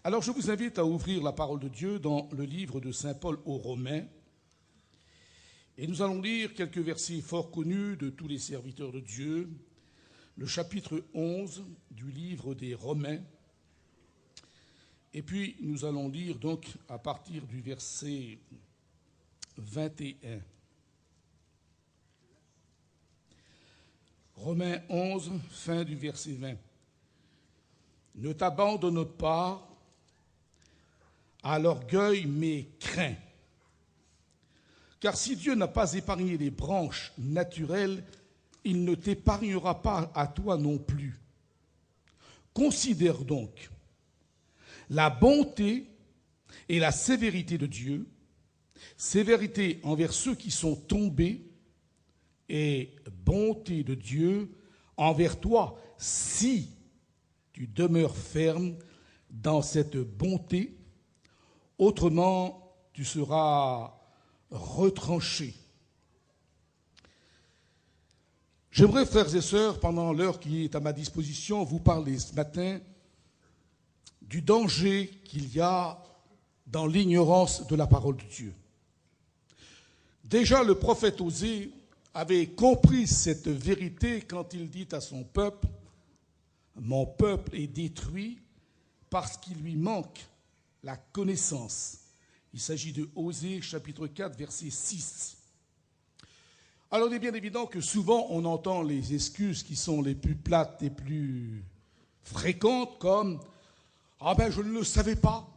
Alors je vous invite à ouvrir la parole de Dieu dans le livre de saint Paul aux Romains. Et nous allons lire quelques versets fort connus de tous les serviteurs de Dieu. Le chapitre 11 du livre des Romains. Et puis nous allons lire donc à partir du verset 21. Romains 11, fin du verset 20. Ne t'abandonne pas à l'orgueil, mais crains. Car si Dieu n'a pas épargné les branches naturelles, il ne t'épargnera pas à toi non plus. Considère donc la bonté et la sévérité de Dieu, sévérité envers ceux qui sont tombés, et bonté de Dieu envers toi, si tu demeures ferme dans cette bonté. Autrement, tu seras retranché. J'aimerais, frères et sœurs, pendant l'heure qui est à ma disposition, vous parler ce matin du danger qu'il y a dans l'ignorance de la parole de Dieu. Déjà, le prophète Osée avait compris cette vérité quand il dit à son peuple « Mon peuple est détruit parce qu'il lui manque la connaissance ». Il s'agit de Osée, chapitre 4, verset 6. Alors il est bien évident que souvent on entend les excuses qui sont les plus plates et plus fréquentes comme « Ah ben je ne le savais pas ».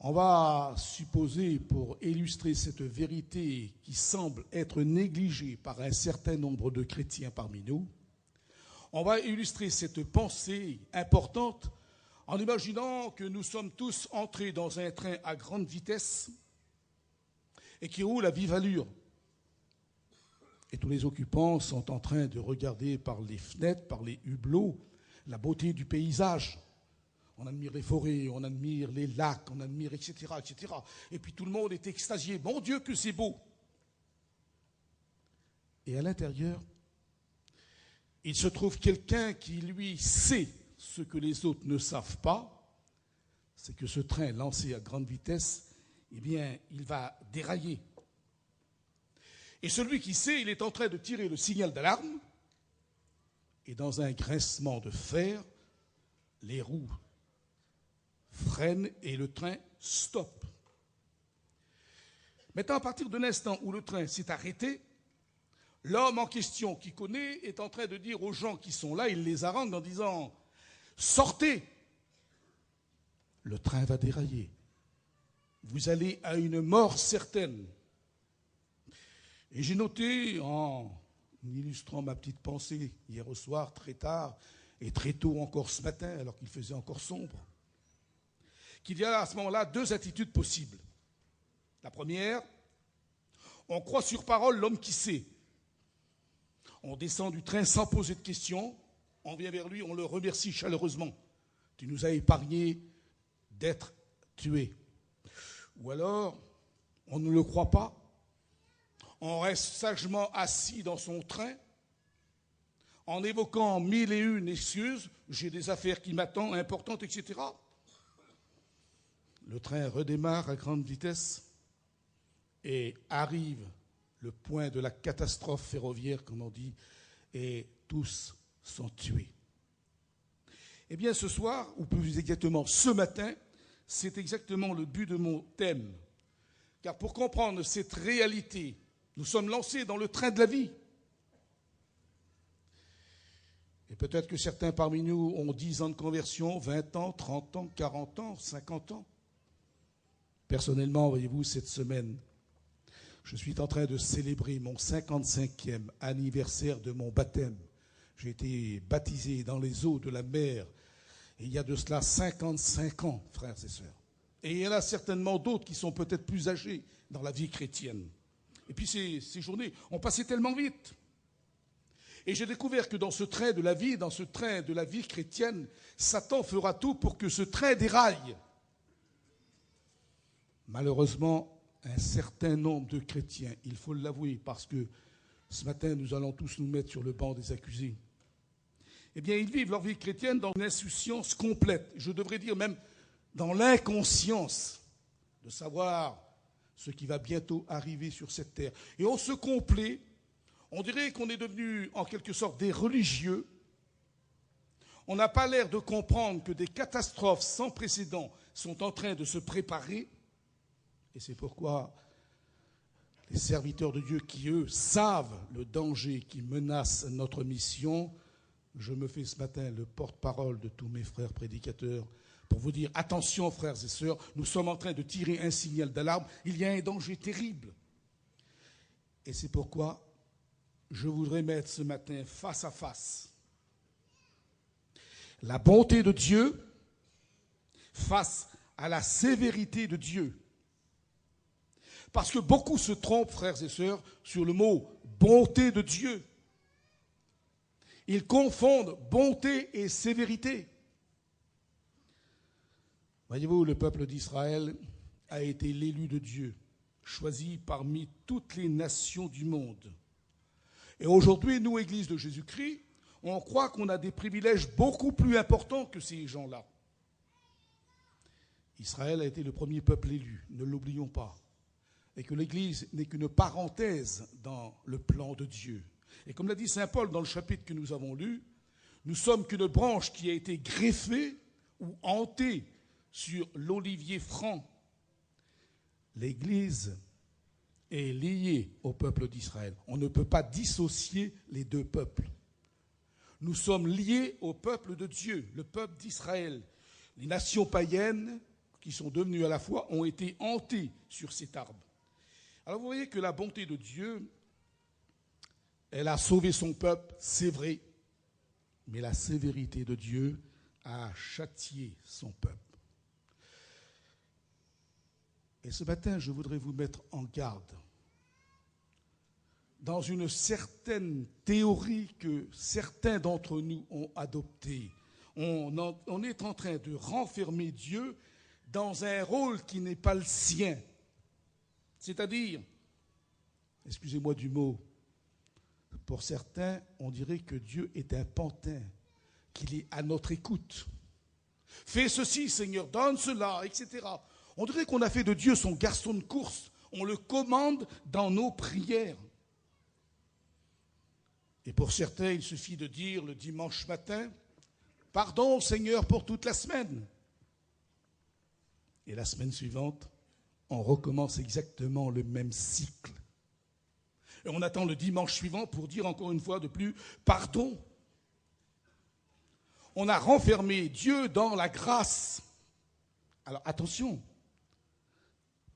On va supposer, pour illustrer cette vérité qui semble être négligée par un certain nombre de chrétiens parmi nous, on va illustrer cette pensée importante en imaginant que nous sommes tous entrés dans un train à grande vitesse et qui roule à vive allure. Et tous les occupants sont en train de regarder par les fenêtres, par les hublots, la beauté du paysage. On admire les forêts, on admire les lacs, on admire, etc., etc. Et puis tout le monde est extasié. Mon Dieu, que c'est beau! Et à l'intérieur, il se trouve quelqu'un qui, lui, sait ce que les autres ne savent pas, c'est que ce train lancé à grande vitesse, eh bien, il va dérailler. Et celui qui sait, il est en train de tirer le signal d'alarme, et dans un grincement de fer, les roues freinent et le train stoppe. Maintenant, à partir de l'instant où le train s'est arrêté, l'homme en question qui connaît est en train de dire aux gens qui sont là, il les harangue en disant « Sortez ! Le train va dérailler. Vous allez à une mort certaine. » Et j'ai noté, en illustrant ma petite pensée hier au soir, très tard, et très tôt encore ce matin, alors qu'il faisait encore sombre, qu'il y a à ce moment-là deux attitudes possibles. La première, on croit sur parole l'homme qui sait. On descend du train sans poser de questions, on vient vers lui, on le remercie chaleureusement. Tu nous as épargné d'être tués. Ou alors, on ne le croit pas, on reste sagement assis dans son train, en évoquant 1001 excuses, j'ai des affaires qui m'attendent, importantes, etc. Le train redémarre à grande vitesse et arrive le point de la catastrophe ferroviaire, comme on dit, et tous sont tués. Eh bien, ce soir, ou plus exactement ce matin, c'est exactement le but de mon thème. Car pour comprendre cette réalité, nous sommes lancés dans le train de la vie. Et peut-être que certains parmi nous ont 10 ans de conversion, 20 ans, 30 ans, 40 ans, 50 ans. Personnellement, voyez-vous, cette semaine, je suis en train de célébrer mon 55e anniversaire de mon baptême. J'ai été baptisé dans les eaux de la mer, et il y a de cela 55 ans, frères et sœurs. Et il y en a certainement d'autres qui sont peut-être plus âgés dans la vie chrétienne. Et puis ces journées ont passé tellement vite. Et j'ai découvert que dans ce train de la vie, dans ce train de la vie chrétienne, Satan fera tout pour que ce train déraille. Malheureusement, un certain nombre de chrétiens, il faut l'avouer, parce que ce matin, nous allons tous nous mettre sur le banc des accusés, eh bien, ils vivent leur vie chrétienne dans une insouciance complète. Je devrais dire même dans l'inconscience de savoir ce qui va bientôt arriver sur cette terre. Et on se complaît, on dirait qu'on est devenu en quelque sorte des religieux. On n'a pas l'air de comprendre que des catastrophes sans précédent sont en train de se préparer. Et c'est pourquoi les serviteurs de Dieu qui, eux, savent le danger qui menace notre mission, je me fais ce matin le porte-parole de tous mes frères prédicateurs pour vous dire, attention frères et sœurs, nous sommes en train de tirer un signal d'alarme, il y a un danger terrible. Et c'est pourquoi je voudrais mettre ce matin face à face la bonté de Dieu face à la sévérité de Dieu. Parce que beaucoup se trompent, frères et sœurs, sur le mot bonté de Dieu. Ils confondent bonté et sévérité. Voyez-vous, le peuple d'Israël a été l'élu de Dieu, choisi parmi toutes les nations du monde. Et aujourd'hui, nous, Église de Jésus-Christ, on croit qu'on a des privilèges beaucoup plus importants que ces gens-là. Israël a été le premier peuple élu, ne l'oublions pas. Et que l'Église n'est qu'une parenthèse dans le plan de Dieu. Et comme l'a dit saint Paul dans le chapitre que nous avons lu, nous sommes qu'une branche qui a été greffée ou hantée sur l'olivier franc. L'Église est liée au peuple d'Israël. On ne peut pas dissocier les deux peuples. Nous sommes liés au peuple de Dieu, le peuple d'Israël. Les nations païennes qui sont devenues à la fois ont été hantées sur cet arbre. Alors vous voyez que la bonté de Dieu, elle a sauvé son peuple, c'est vrai, mais la sévérité de Dieu a châtié son peuple. Et ce matin, je voudrais vous mettre en garde dans une certaine théorie que certains d'entre nous ont adoptée. On est en train de renfermer Dieu dans un rôle qui n'est pas le sien. C'est-à-dire, excusez-moi du mot, pour certains, on dirait que Dieu est un pantin, qu'il est à notre écoute. Fais ceci, Seigneur, donne cela, etc. On dirait qu'on a fait de Dieu son garçon de course. On le commande dans nos prières. Et pour certains, il suffit de dire le dimanche matin, « Pardon, Seigneur, pour toute la semaine. » Et la semaine suivante, on recommence exactement le même cycle. Et on attend le dimanche suivant pour dire encore une fois de plus, « Pardon. » On a renfermé Dieu dans la grâce. Alors attention,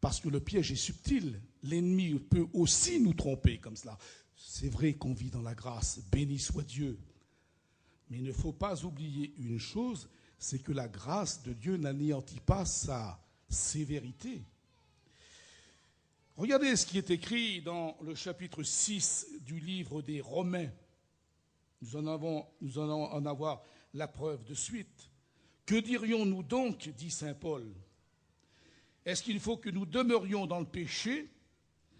parce que le piège est subtil. L'ennemi peut aussi nous tromper comme cela. C'est vrai qu'on vit dans la grâce, béni soit Dieu. Mais il ne faut pas oublier une chose, c'est que la grâce de Dieu n'anéantit pas sa sévérité. Regardez ce qui est écrit dans le chapitre 6 du livre des Romains. Nous allons en avoir la preuve de suite. Que dirions-nous donc, dit saint Paul? Est-ce qu'il faut que nous demeurions dans le péché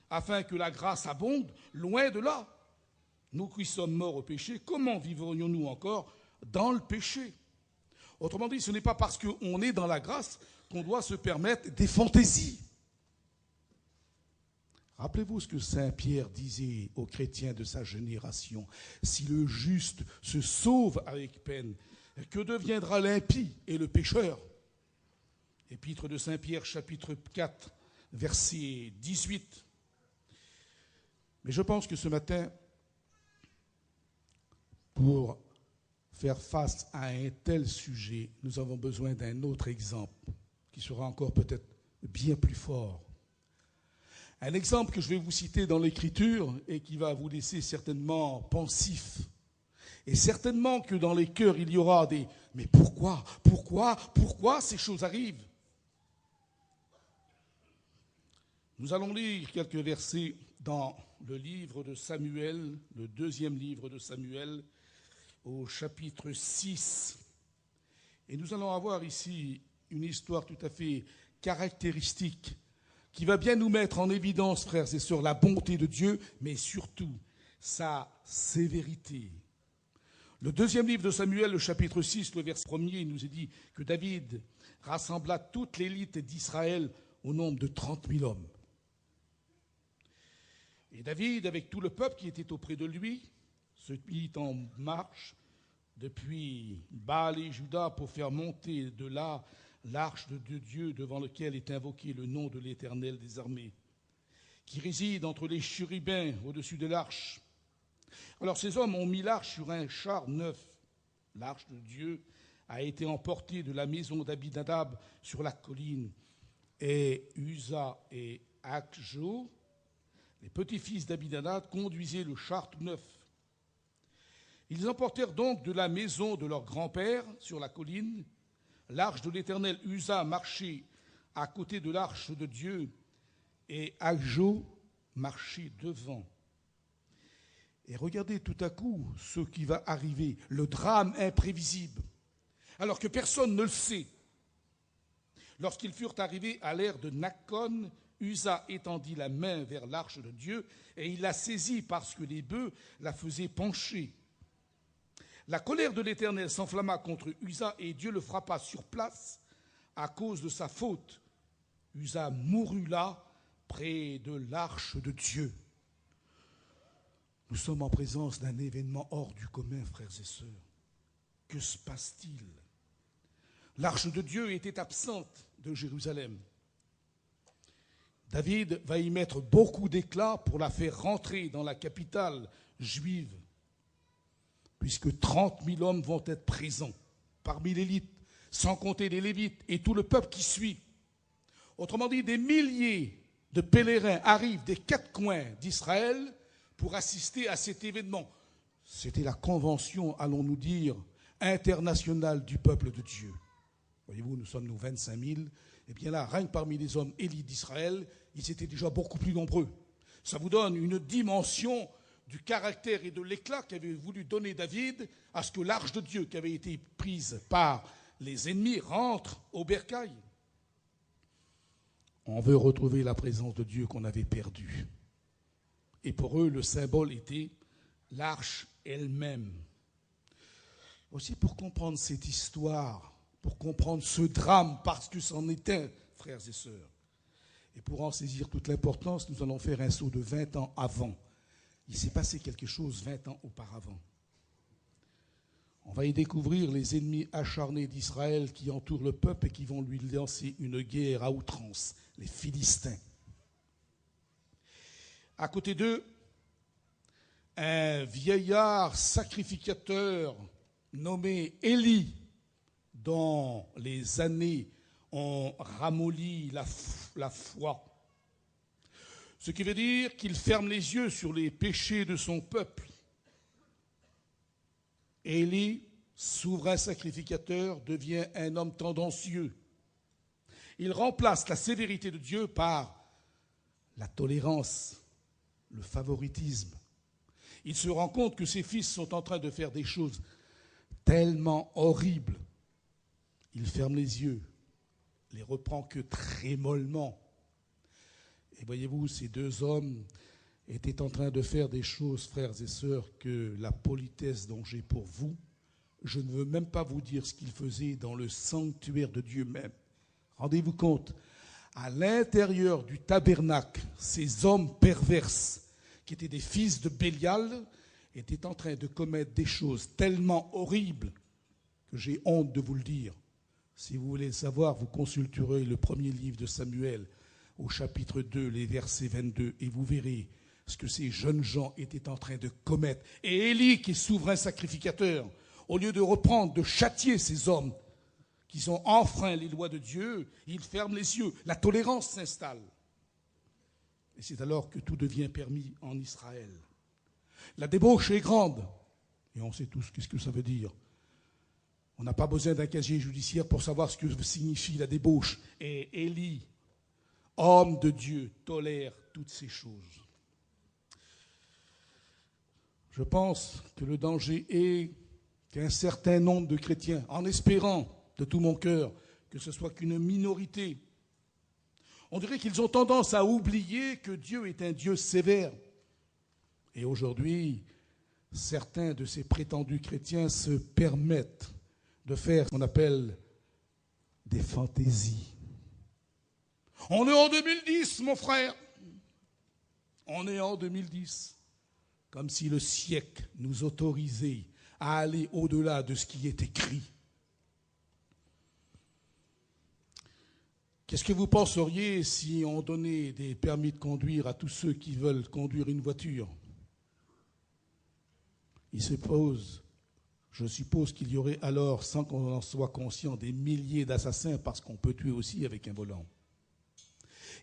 afin que la grâce abonde? Loin de là. Nous qui sommes morts au péché, comment vivrions-nous encore dans le péché? Autrement dit, ce n'est pas parce qu'on est dans la grâce qu'on doit se permettre des fantaisies. Rappelez-vous ce que saint Pierre disait aux chrétiens de sa génération. Si le juste se sauve avec peine, que deviendra l'impie et le pécheur? Épître de saint Pierre, chapitre 4, verset 18. Mais je pense que ce matin, pour faire face à un tel sujet, nous avons besoin d'un autre exemple qui sera encore peut-être bien plus fort. Un exemple que je vais vous citer dans l'Écriture et qui va vous laisser certainement pensif. Et certainement que dans les cœurs, il y aura des « mais pourquoi ces choses arrivent ?» Nous allons lire quelques versets dans le livre de Samuel, le deuxième livre de Samuel, au chapitre 6. Et nous allons avoir ici une histoire tout à fait caractéristique qui va bien nous mettre en évidence, frères et sœurs, la bonté de Dieu, mais surtout sa sévérité. Le deuxième livre de Samuel, le chapitre 6, le verset 1er, il nous est dit que David rassembla toute l'élite d'Israël au nombre de 30 000 hommes. Et David, avec tout le peuple qui était auprès de lui, se mit en marche depuis Baal et Juda pour faire monter de là l'arche de Dieu devant lequel est invoqué le nom de l'Éternel des armées, qui réside entre les chérubins au-dessus de l'arche. Alors ces hommes ont mis l'arche sur un char neuf. L'arche de Dieu a été emportée de la maison d'Abinadab sur la colline, et Uza et Akjo, les petits-fils d'Abinadab, conduisaient le char tout neuf. Ils emportèrent donc de la maison de leur grand-père sur la colline l'arche de l'Éternel. Uza marchait à côté de l'arche de Dieu et Akjo marchait devant. Et regardez tout à coup ce qui va arriver, le drame imprévisible, alors que personne ne le sait. Lorsqu'ils furent arrivés à l'ère de Nakon, Uza étendit la main vers l'arche de Dieu et il la saisit parce que les bœufs la faisaient pencher. La colère de l'Éternel s'enflamma contre Uza et Dieu le frappa sur place à cause de sa faute. Uza mourut là, près de l'arche de Dieu. Nous sommes en présence d'un événement hors du commun, frères et sœurs. Que se passe-t-il? L'arche de Dieu était absente de Jérusalem. David va y mettre beaucoup d'éclat pour la faire rentrer dans la capitale juive, puisque 30 000 hommes vont être présents parmi l'élite, sans compter les Lévites et tout le peuple qui suit. Autrement dit, des milliers de pèlerins arrivent des quatre coins d'Israël pour assister à cet événement. C'était la convention, allons-nous dire, internationale du peuple de Dieu. Voyez-vous, nous sommes 25 000. Eh bien là, rien que parmi les hommes élites d'Israël, ils étaient déjà beaucoup plus nombreux. Ça vous donne une dimension du caractère et de l'éclat qu'avait voulu donner David à ce que l'arche de Dieu, qui avait été prise par les ennemis, rentre au bercail. On veut retrouver la présence de Dieu qu'on avait perdue. Et pour eux, le symbole était l'arche elle-même. Aussi, pour comprendre cette histoire, pour comprendre ce drame, parce que c'en est un, frères et sœurs, et pour en saisir toute l'importance, nous allons faire un saut de 20 ans avant. Il s'est passé quelque chose 20 ans auparavant. On va y découvrir les ennemis acharnés d'Israël qui entourent le peuple et qui vont lui lancer une guerre à outrance, les Philistins. À côté d'eux, un vieillard sacrificateur nommé Élie, dont les années ont ramolli la foi. Ce qui veut dire qu'il ferme les yeux sur les péchés de son peuple. Élie, souverain sacrificateur, devient un homme tendancieux. Il remplace la sévérité de Dieu par la tolérance, le favoritisme. Il se rend compte que ses fils sont en train de faire des choses tellement horribles. Il ferme les yeux, les reprend que très mollement. Et voyez-vous, ces deux hommes étaient en train de faire des choses, frères et sœurs, que la politesse dont j'ai pour vous, je ne veux même pas vous dire ce qu'ils faisaient dans le sanctuaire de Dieu même. Rendez-vous compte, à l'intérieur du tabernacle, ces hommes perverses, qui étaient des fils de Bélial, étaient en train de commettre des choses tellement horribles que j'ai honte de vous le dire. Si vous voulez le savoir, vous consulterez le premier livre de Samuel, au chapitre 2, les versets 22, et vous verrez ce que ces jeunes gens étaient en train de commettre. Et Élie, qui est souverain sacrificateur, au lieu de reprendre, de châtier ces hommes qui ont enfreint les lois de Dieu, il ferme les yeux. La tolérance s'installe. Et c'est alors que tout devient permis en Israël. La débauche est grande. Et on sait tous ce que ça veut dire. On n'a pas besoin d'un casier judiciaire pour savoir ce que signifie la débauche. Et Élie, homme de Dieu, tolère toutes ces choses. Je pense que le danger est qu'un certain nombre de chrétiens, en espérant de tout mon cœur que ce soit qu'une minorité, on dirait qu'ils ont tendance à oublier que Dieu est un Dieu sévère. Et aujourd'hui, certains de ces prétendus chrétiens se permettent de faire ce qu'on appelle des fantaisies. On est en 2010, mon frère. On est en 2010. Comme si le siècle nous autorisait à aller au-delà de ce qui est écrit. Qu'est-ce que vous penseriez si on donnait des permis de conduire à tous ceux qui veulent conduire une voiture? Je suppose qu'il y aurait alors, sans qu'on en soit conscient, des milliers d'assassins parce qu'on peut tuer aussi avec un volant.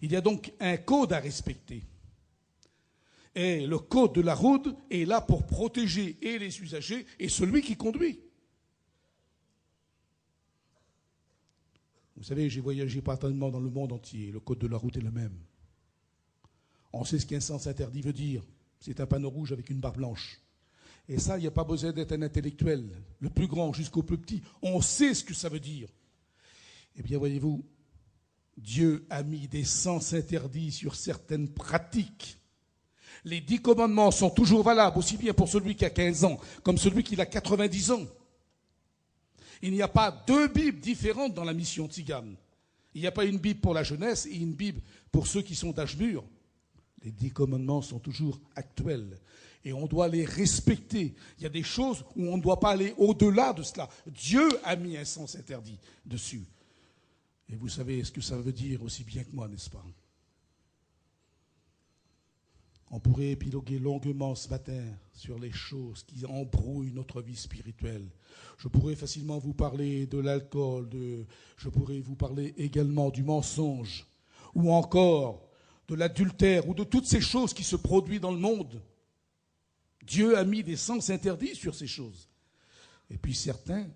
Il y a donc un code à respecter. Et le code de la route est là pour protéger et les usagers et celui qui conduit. Vous savez, j'ai voyagé partout dans le monde entier. Le code de la route est le même. On sait ce qu'un sens interdit veut dire. C'est un panneau rouge avec une barre blanche. Et ça, il n'y a pas besoin d'être un intellectuel, le plus grand jusqu'au plus petit. On sait ce que ça veut dire. Eh bien, voyez-vous, Dieu a mis des sens interdits sur certaines pratiques. Les 10 commandements sont toujours valables, aussi bien pour celui qui a 15 ans comme celui qui a 90 ans. Il n'y a pas 2 Bibles différentes dans la mission tzigane. Il n'y a pas une Bible pour la jeunesse et une Bible pour ceux qui sont d'âge mûr. Les 10 commandements sont toujours actuels et on doit les respecter. Il y a des choses où on ne doit pas aller au-delà de cela. Dieu a mis un sens interdit dessus. Et vous savez ce que ça veut dire aussi bien que moi, n'est-ce pas? On pourrait épiloguer longuement ce matin sur les choses qui embrouillent notre vie spirituelle. Je pourrais facilement vous parler de l'alcool, je pourrais vous parler également du mensonge, ou encore de l'adultère, ou de toutes ces choses qui se produisent dans le monde. Dieu a mis des sens interdits sur ces choses. Et puis certains,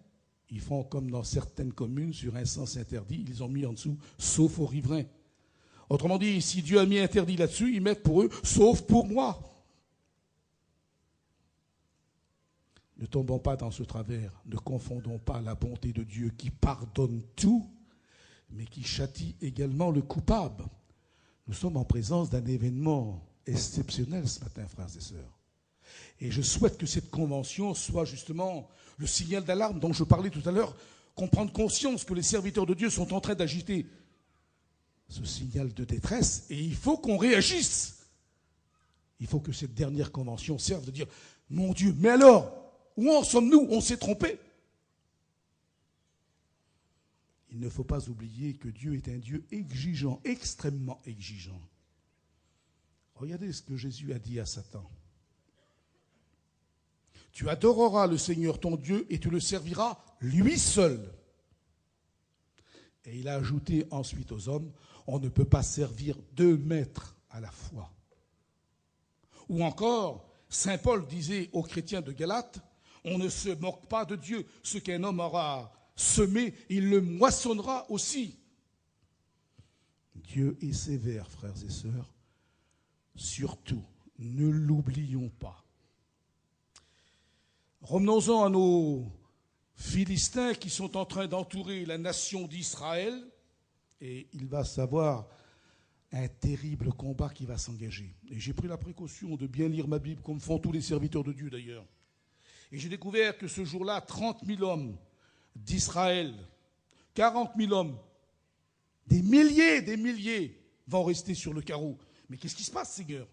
ils font comme dans certaines communes, sur un sens interdit, ils ont mis en dessous « sauf aux riverains ». Autrement dit, si Dieu a mis interdit là-dessus, ils mettent pour eux « sauf pour moi ». Ne tombons pas dans ce travers, ne confondons pas la bonté de Dieu qui pardonne tout, mais qui châtie également le coupable. Nous sommes en présence d'un événement exceptionnel ce matin, frères et sœurs. Et je souhaite que cette convention soit justement le signal d'alarme dont je parlais tout à l'heure, qu'on prenne conscience que les serviteurs de Dieu sont en train d'agiter ce signal de détresse, et il faut qu'on réagisse. Il faut que cette dernière convention serve de dire, mon Dieu, mais alors, où en sommes-nous? On s'est trompé. Il ne faut pas oublier que Dieu est un Dieu exigeant, extrêmement exigeant. Regardez ce que Jésus a dit à Satan. Tu adoreras le Seigneur ton Dieu et tu le serviras lui seul. Et il a ajouté ensuite aux hommes, on ne peut pas servir 2 maîtres à la fois. Ou encore, saint Paul disait aux chrétiens de Galate, on ne se moque pas de Dieu. Ce qu'un homme aura semé, il le moissonnera aussi. Dieu est sévère, frères et sœurs. Surtout, ne l'oublions pas. Revenons-en à nos Philistins qui sont en train d'entourer la nation d'Israël. Et il va savoir un terrible combat qui va s'engager. Et j'ai pris la précaution de bien lire ma Bible, comme font tous les serviteurs de Dieu d'ailleurs. Et j'ai découvert que ce jour-là, 30 000 hommes d'Israël, 40 000 hommes, des milliers vont rester sur le carreau. Mais qu'est-ce qui se passe, Seigneur?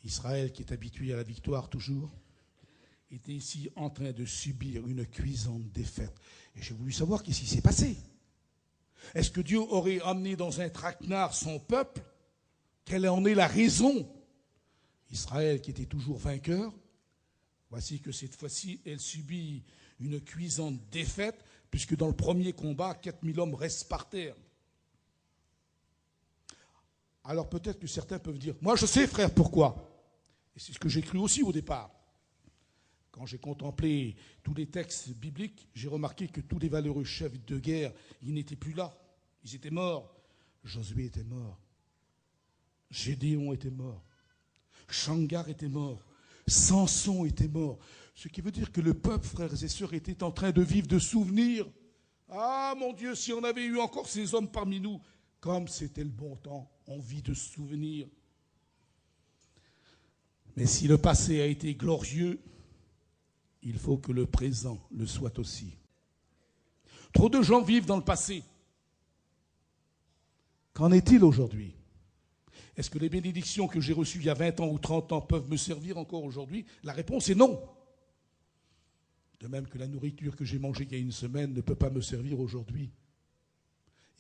Israël, qui est habitué à la victoire toujours, était ici en train de subir une cuisante défaite. Et j'ai voulu savoir qu'est-ce qui s'est passé. Est-ce que Dieu aurait amené dans un traquenard son peuple? Quelle en est la raison? Israël, qui était toujours vainqueur, voici que cette fois-ci, elle subit une cuisante défaite, puisque dans le premier combat, 4000 hommes restent par terre. Alors peut-être que certains peuvent dire, moi je sais frère pourquoi. Et c'est ce que j'ai cru aussi au départ. Quand j'ai contemplé tous les textes bibliques, j'ai remarqué que tous les valeureux chefs de guerre, ils n'étaient plus là. Ils étaient morts. Josué était mort. Gédéon était mort. Shamgar était mort. Samson était mort. Ce qui veut dire que le peuple, frères et sœurs, était en train de vivre de souvenirs. Ah mon Dieu, si on avait eu encore ces hommes parmi nous, comme c'était le bon temps, on vit de souvenirs. Mais si le passé a été glorieux, il faut que le présent le soit aussi. Trop de gens vivent dans le passé. Qu'en est-il aujourd'hui? Est-ce que les bénédictions que j'ai reçues il y a 20 ans ou 30 ans peuvent me servir encore aujourd'hui? La réponse est non. De même que la nourriture que j'ai mangée il y a une semaine ne peut pas me servir aujourd'hui.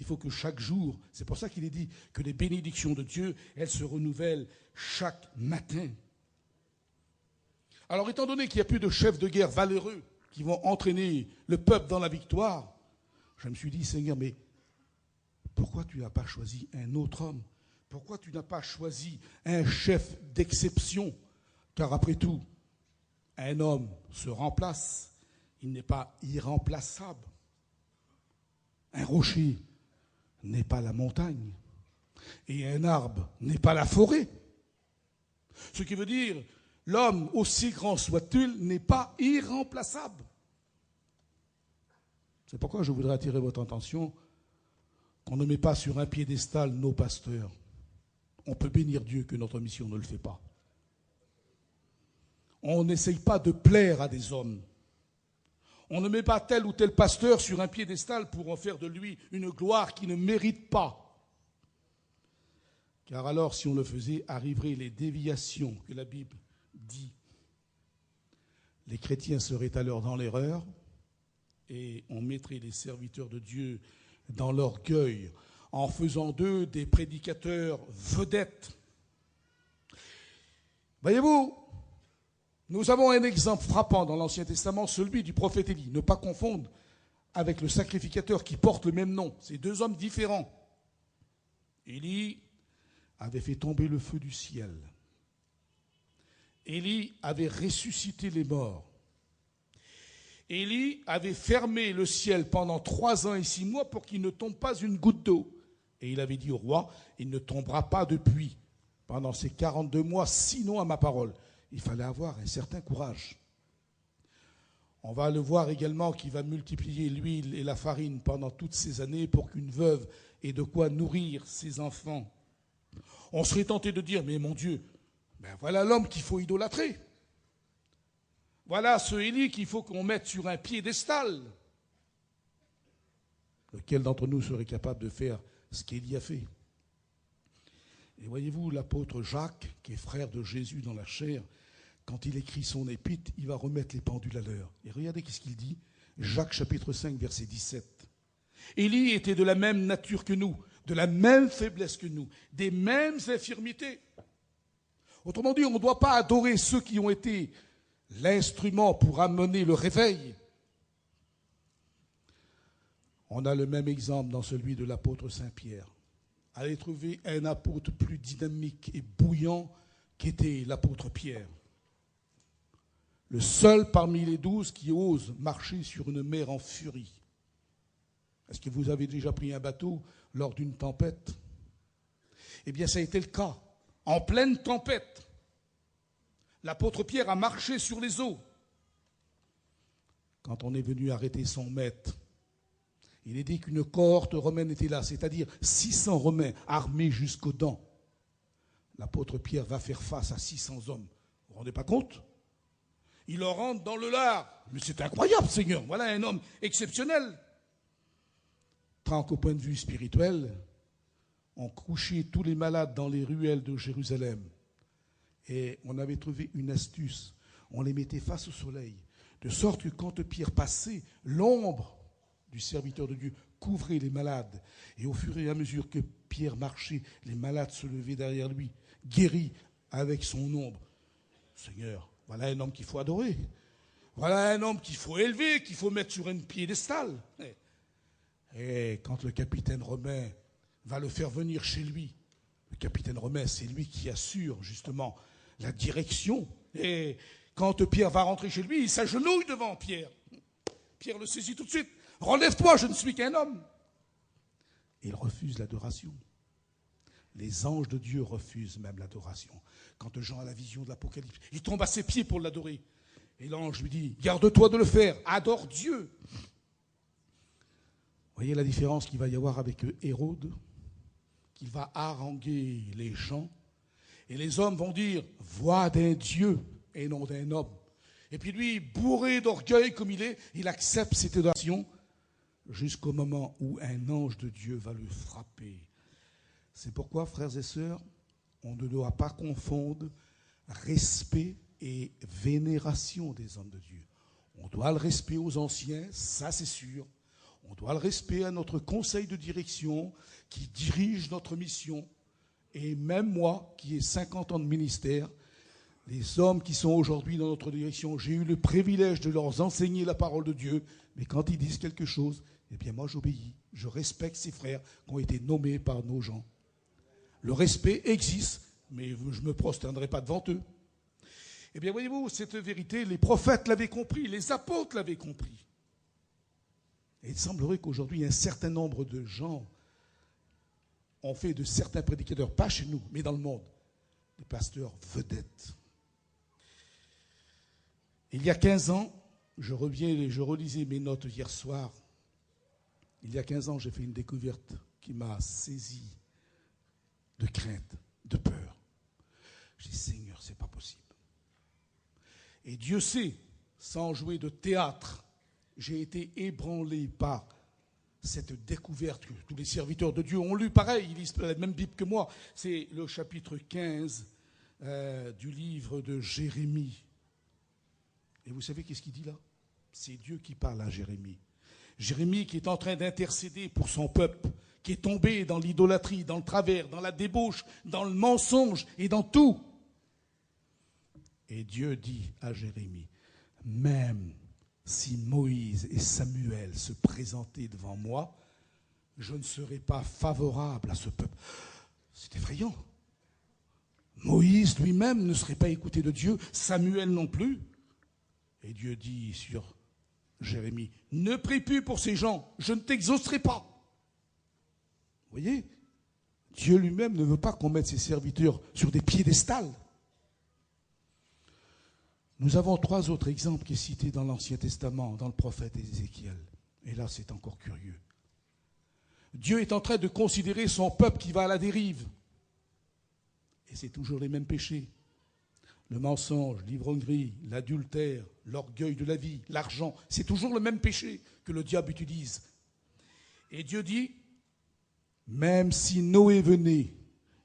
Il faut que chaque jour, c'est pour ça qu'il est dit que les bénédictions de Dieu, elles se renouvellent chaque matin. Alors, étant donné qu'il n'y a plus de chefs de guerre valeureux qui vont entraîner le peuple dans la victoire, je me suis dit, Seigneur, mais pourquoi tu n'as pas choisi un autre homme? Pourquoi tu n'as pas choisi un chef d'exception? Car après tout, un homme se remplace, il n'est pas irremplaçable. Un rocher n'est pas la montagne, et un arbre n'est pas la forêt. Ce qui veut dire, l'homme, aussi grand soit-il, n'est pas irremplaçable. C'est pourquoi je voudrais attirer votre attention qu'on ne met pas sur un piédestal nos pasteurs. On peut bénir Dieu que notre mission ne le fait pas. On n'essaye pas de plaire à des hommes. On ne met pas tel ou tel pasteur sur un piédestal pour en faire de lui une gloire qu'il ne mérite pas. Car alors, si on le faisait, arriveraient les déviations que la Bible dit. Les chrétiens seraient alors dans l'erreur et on mettrait les serviteurs de Dieu dans l'orgueil en faisant d'eux des prédicateurs vedettes. Voyez-vous, nous avons un exemple frappant dans l'Ancien Testament, celui du prophète Élie. Ne pas confondre avec le sacrificateur qui porte le même nom. C'est deux hommes différents. Élie avait fait tomber le feu du ciel. Élie avait ressuscité les morts. Élie avait fermé le ciel pendant 3 ans et 6 mois pour qu'il ne tombe pas une goutte d'eau. Et il avait dit au roi, il ne tombera pas de pluie pendant ces 42 mois, sinon à ma parole. Il fallait avoir un certain courage. On va le voir également qu'il va multiplier l'huile et la farine pendant toutes ces années pour qu'une veuve ait de quoi nourrir ses enfants. On serait tenté de dire, mais mon Dieu, ben voilà l'homme qu'il faut idolâtrer. Voilà ce Élie qu'il faut qu'on mette sur un piédestal. Lequel d'entre nous serait capable de faire ce qu'Élie a fait? Et voyez-vous, l'apôtre Jacques, qui est frère de Jésus dans la chair, quand il écrit son épître, il va remettre les pendules à l'heure. Et regardez ce qu'il dit. Jacques chapitre 5, verset 17. Élie était de la même nature que nous, de la même faiblesse que nous, des mêmes infirmités. Autrement dit, on ne doit pas adorer ceux qui ont été l'instrument pour amener le réveil. On a le même exemple dans celui de l'apôtre Saint-Pierre. Allez trouver un apôtre plus dynamique et bouillant qu'était l'apôtre Pierre. Le seul parmi les 12 qui ose marcher sur une mer en furie. Est-ce que vous avez déjà pris un bateau lors d'une tempête? Eh bien, ça a été le cas. En pleine tempête, l'apôtre Pierre a marché sur les eaux. Quand on est venu arrêter son maître, il est dit qu'une cohorte romaine était là, c'est-à-dire 600 Romains armés jusqu'aux dents. L'apôtre Pierre va faire face à 600 hommes. Vous vous rendez pas compte? Il leur rentre dans le lard. Mais c'est incroyable, Seigneur. Voilà un homme exceptionnel. Tant qu'au point de vue spirituel, on couchait tous les malades dans les ruelles de Jérusalem. Et on avait trouvé une astuce. On les mettait face au soleil. De sorte que quand Pierre passait, l'ombre du serviteur de Dieu couvrait les malades. Et au fur et à mesure que Pierre marchait, les malades se levaient derrière lui, guéris avec son ombre. Seigneur, voilà un homme qu'il faut adorer. Voilà un homme qu'il faut élever, qu'il faut mettre sur un piédestal. Et quand le capitaine romain va le faire venir chez lui, le capitaine romain, c'est lui qui assure justement la direction. Et quand Pierre va rentrer chez lui, il s'agenouille devant Pierre. Pierre le saisit tout de suite. Relève-toi, je ne suis qu'un homme. Et il refuse l'adoration. Les anges de Dieu refusent même l'adoration. Quand Jean a la vision de l'Apocalypse, il tombe à ses pieds pour l'adorer. Et l'ange lui dit, garde-toi de le faire, adore Dieu. Voyez la différence qu'il va y avoir avec Hérode, qu'il va haranguer les gens. Et les hommes vont dire « voix d'un Dieu et non d'un homme ». Et puis lui, bourré d'orgueil comme il est, il accepte cette adoration jusqu'au moment où un ange de Dieu va le frapper. C'est pourquoi, frères et sœurs, on ne doit pas confondre respect et vénération des hommes de Dieu. On doit le respect aux anciens, ça c'est sûr. On doit le respect à notre conseil de direction qui dirige notre mission. Et même moi, qui ai 50 ans de ministère, les hommes qui sont aujourd'hui dans notre direction, j'ai eu le privilège de leur enseigner la parole de Dieu. Mais quand ils disent quelque chose, eh bien moi j'obéis. Je respecte ces frères qui ont été nommés par nos gens. Le respect existe, mais je ne me prosternerai pas devant eux. Eh bien voyez-vous, cette vérité, les prophètes l'avaient compris, les apôtres l'avaient compris. Et il semblerait qu'aujourd'hui, un certain nombre de gens ont fait de certains prédicateurs, pas chez nous, mais dans le monde, des pasteurs vedettes. Il y a 15 ans, je relisais mes notes hier soir. Il y a 15 ans, j'ai fait une découverte qui m'a saisi de crainte, de peur. J'ai dit, Seigneur, c'est pas possible. Et Dieu sait, sans jouer de théâtre, j'ai été ébranlé par cette découverte que tous les serviteurs de Dieu ont lu. Pareil, ils lisent la même Bible que moi. C'est le chapitre 15 du livre de Jérémie. Et vous savez qu'est-ce qu'il dit là? C'est Dieu qui parle à Jérémie. Jérémie qui est en train d'intercéder pour son peuple, qui est tombé dans l'idolâtrie, dans le travers, dans la débauche, dans le mensonge et dans tout. Et Dieu dit à Jérémie, même si Moïse et Samuel se présentaient devant moi, je ne serai pas favorable à ce peuple. C'est effrayant. Moïse lui-même ne serait pas écouté de Dieu, Samuel non plus. Et Dieu dit sur Jérémie, ne prie plus pour ces gens, je ne t'exaucerai pas. Vous voyez, Dieu lui-même ne veut pas qu'on mette ses serviteurs sur des piédestals. Nous avons 3 autres exemples qui sont cités dans l'Ancien Testament, dans le prophète Ézéchiel. Et là, c'est encore curieux. Dieu est en train de considérer son peuple qui va à la dérive. Et c'est toujours les mêmes péchés. Le mensonge, l'ivrognerie, l'adultère, l'orgueil de la vie, l'argent, c'est toujours le même péché que le diable utilise. Et Dieu dit, même si Noé venait,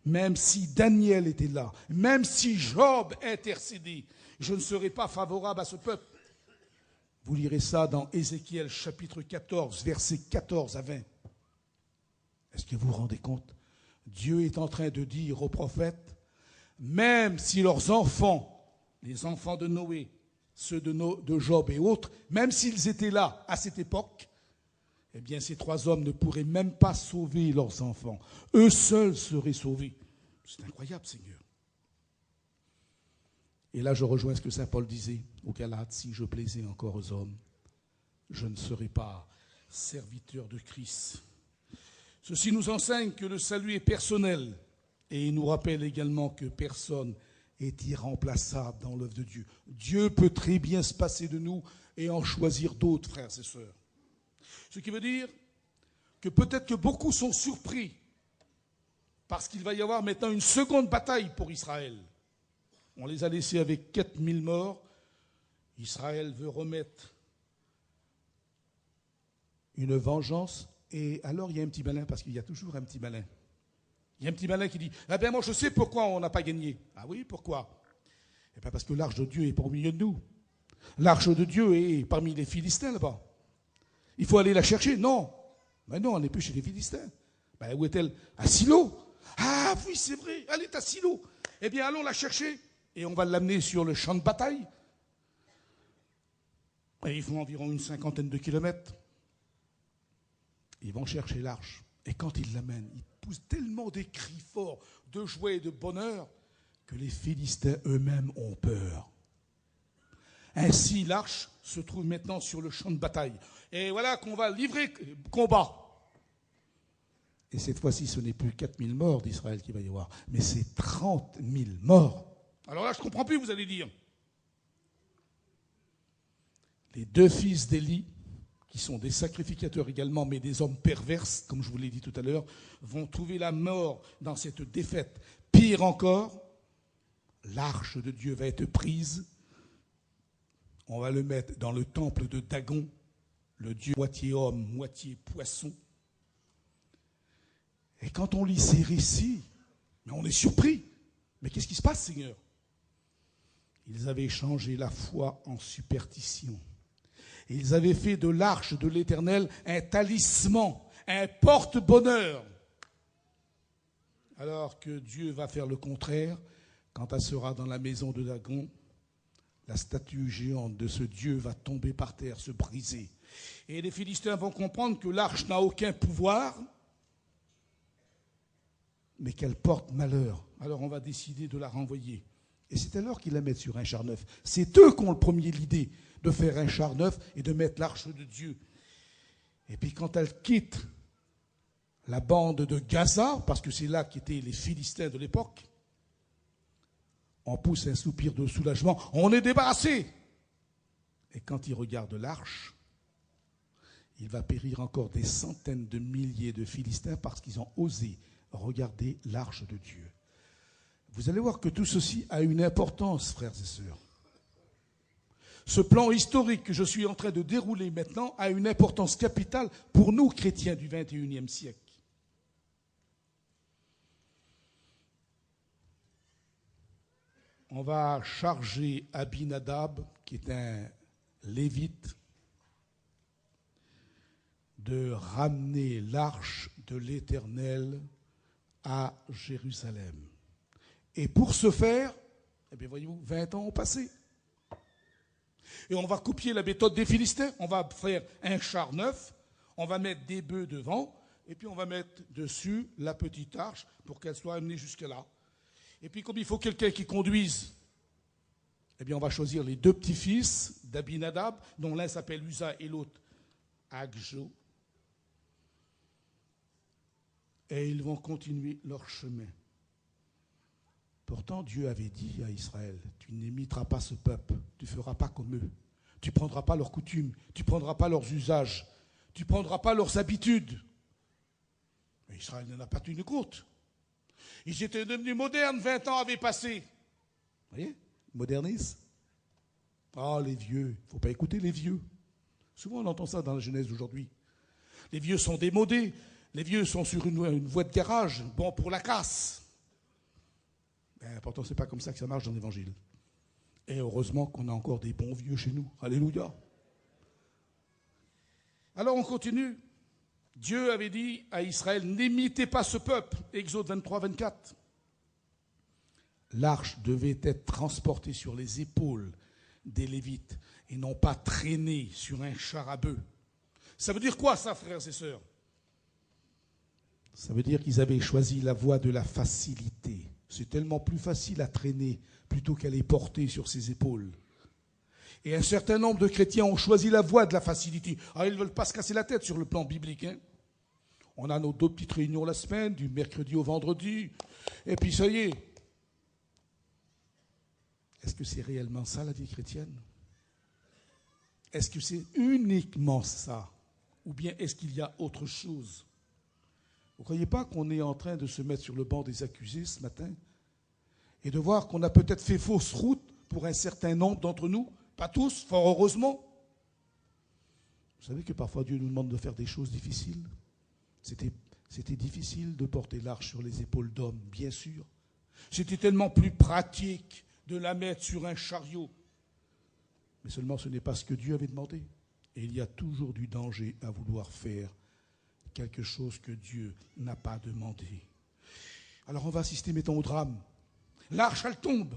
même si Daniel était là, même si Job intercédait, je ne serai pas favorable à ce peuple. Vous lirez ça dans Ézéchiel chapitre 14, versets 14 à 20. Est-ce que vous vous rendez compte? Dieu est en train de dire aux prophètes, même si leurs enfants, les enfants de Noé, ceux de Job et autres, même s'ils étaient là à cette époque, eh bien ces 3 hommes ne pourraient même pas sauver leurs enfants. Eux seuls seraient sauvés. C'est incroyable, Seigneur. Et là, je rejoins ce que saint Paul disait aux Galates, si je plaisais encore aux hommes, je ne serais pas serviteur de Christ. Ceci nous enseigne que le salut est personnel et il nous rappelle également que personne est irremplaçable dans l'œuvre de Dieu. Dieu peut très bien se passer de nous et en choisir d'autres, frères et sœurs. Ce qui veut dire que peut-être que beaucoup sont surpris parce qu'il va y avoir maintenant une seconde bataille pour Israël. On les a laissés avec 4000 morts. Israël veut remettre une vengeance. Et alors, il y a un petit malin, parce qu'il y a toujours un petit malin. Il y a un petit malin qui dit, ah ben moi je sais pourquoi on n'a pas gagné. Ah oui, pourquoi? Eh bien parce que l'arche de Dieu est au milieu de nous. L'arche de Dieu est parmi les Philistins là-bas. Il faut aller la chercher. Non. Mais non, elle n'est plus chez les Philistins. Ben, où est-elle? À Silo. Ah oui, c'est vrai, elle est à Silo. Eh bien, allons la chercher. Et on va l'amener sur le champ de bataille. Et ils font environ une 50aine de kilomètres. Ils vont chercher l'arche. Et quand ils l'amènent, ils poussent tellement des cris forts de joie et de bonheur que les Philistins eux-mêmes ont peur. Ainsi, l'arche se trouve maintenant sur le champ de bataille. Et voilà qu'on va livrer combat. Et cette fois-ci, ce n'est plus 4000 morts d'Israël qu'il va y avoir, mais c'est 30 000 morts. Alors là, je ne comprends plus, vous allez dire. Les 2 fils d'Élie, qui sont des sacrificateurs également, mais des hommes pervers, comme je vous l'ai dit tout à l'heure, vont trouver la mort dans cette défaite. Pire encore, l'arche de Dieu va être prise. On va le mettre dans le temple de Dagon, le dieu moitié homme, moitié poisson. Et quand on lit ces récits, on est surpris. Mais qu'est-ce qui se passe, Seigneur? Ils avaient changé la foi en superstition. Et ils avaient fait de l'arche de l'Éternel un talisman, un porte-bonheur. Alors que Dieu va faire le contraire, quand elle sera dans la maison de Dagon, la statue géante de ce Dieu va tomber par terre, se briser. Et les Philistins vont comprendre que l'arche n'a aucun pouvoir, mais qu'elle porte malheur. Alors on va décider de la renvoyer. Et c'est alors qu'ils la mettent sur un char neuf. C'est eux qui ont le premier l'idée de faire un char neuf et de mettre l'arche de Dieu. Et puis quand elle quitte la bande de Gaza, parce que c'est là qu'étaient les Philistins de l'époque, on pousse un soupir de soulagement. On est débarrassé. Et quand ils regardent l'arche, il va périr encore des centaines de milliers de Philistins parce qu'ils ont osé regarder l'arche de Dieu. Vous allez voir que tout ceci a une importance, frères et sœurs. Ce plan historique que je suis en train de dérouler maintenant a une importance capitale pour nous, chrétiens du XXIe siècle. On va charger Abinadab, qui est un lévite, de ramener l'arche de l'Éternel à Jérusalem. Et pour ce faire, eh bien voyez-vous, 20 ans ont passé. Et on va copier la méthode des Philistins. On va faire un char neuf, on va mettre des bœufs devant, et puis on va mettre dessus la petite arche pour qu'elle soit amenée jusque là. Et puis comme il faut quelqu'un qui conduise, eh bien on va choisir les deux petits-fils d'Abinadab, dont l'un s'appelle Uza et l'autre Agjo. Et ils vont continuer leur chemin. Pourtant, Dieu avait dit à Israël, tu n'imiteras pas ce peuple, tu ne feras pas comme eux, tu ne prendras pas leurs coutumes, tu ne prendras pas leurs usages, tu ne prendras pas leurs habitudes. Mais Israël n'en a pas tenu compte. Ils étaient devenus modernes, 20 ans avaient passé. Vous voyez, modernise. Ah, les vieux, il ne faut pas écouter les vieux. Souvent on entend ça dans la Genèse d'aujourd'hui. Les vieux sont démodés, les vieux sont sur une voie de garage, bon pour la casse. Mais pourtant, ce n'est pas comme ça que ça marche dans l'Évangile. Et heureusement qu'on a encore des bons vieux chez nous. Alléluia. Alors on continue. Dieu avait dit à Israël, n'imitez pas ce peuple. Exode 23, 24. L'arche devait être transportée sur les épaules des Lévites et non pas traînée sur un char à bœufs. Ça veut dire quoi ça, frères et sœurs? Ça veut dire qu'ils avaient choisi la voie de la facilité. C'est tellement plus facile à traîner plutôt qu'à les porter sur ses épaules. Et un certain nombre de chrétiens ont choisi la voie de la facilité. Alors, ils ne veulent pas se casser la tête sur le plan biblique. On a nos 2 petites réunions la semaine, du mercredi au vendredi, et puis ça y est. Est-ce que c'est réellement ça la vie chrétienne? Est-ce que c'est uniquement ça? Ou bien est-ce qu'il y a autre chose? Vous ne croyez pas qu'on est en train de se mettre sur le banc des accusés ce matin et de voir qu'on a peut-être fait fausse route pour un certain nombre d'entre nous? Pas tous, fort heureusement. Vous savez que parfois Dieu nous demande de faire des choses difficiles. C'était difficile de porter l'arche sur les épaules d'hommes, bien sûr. C'était tellement plus pratique de la mettre sur un chariot. Mais seulement ce n'est pas ce que Dieu avait demandé. Et il y a toujours du danger à vouloir faire quelque chose que Dieu n'a pas demandé. Alors on va assister, mettons, au drame. L'arche, elle tombe.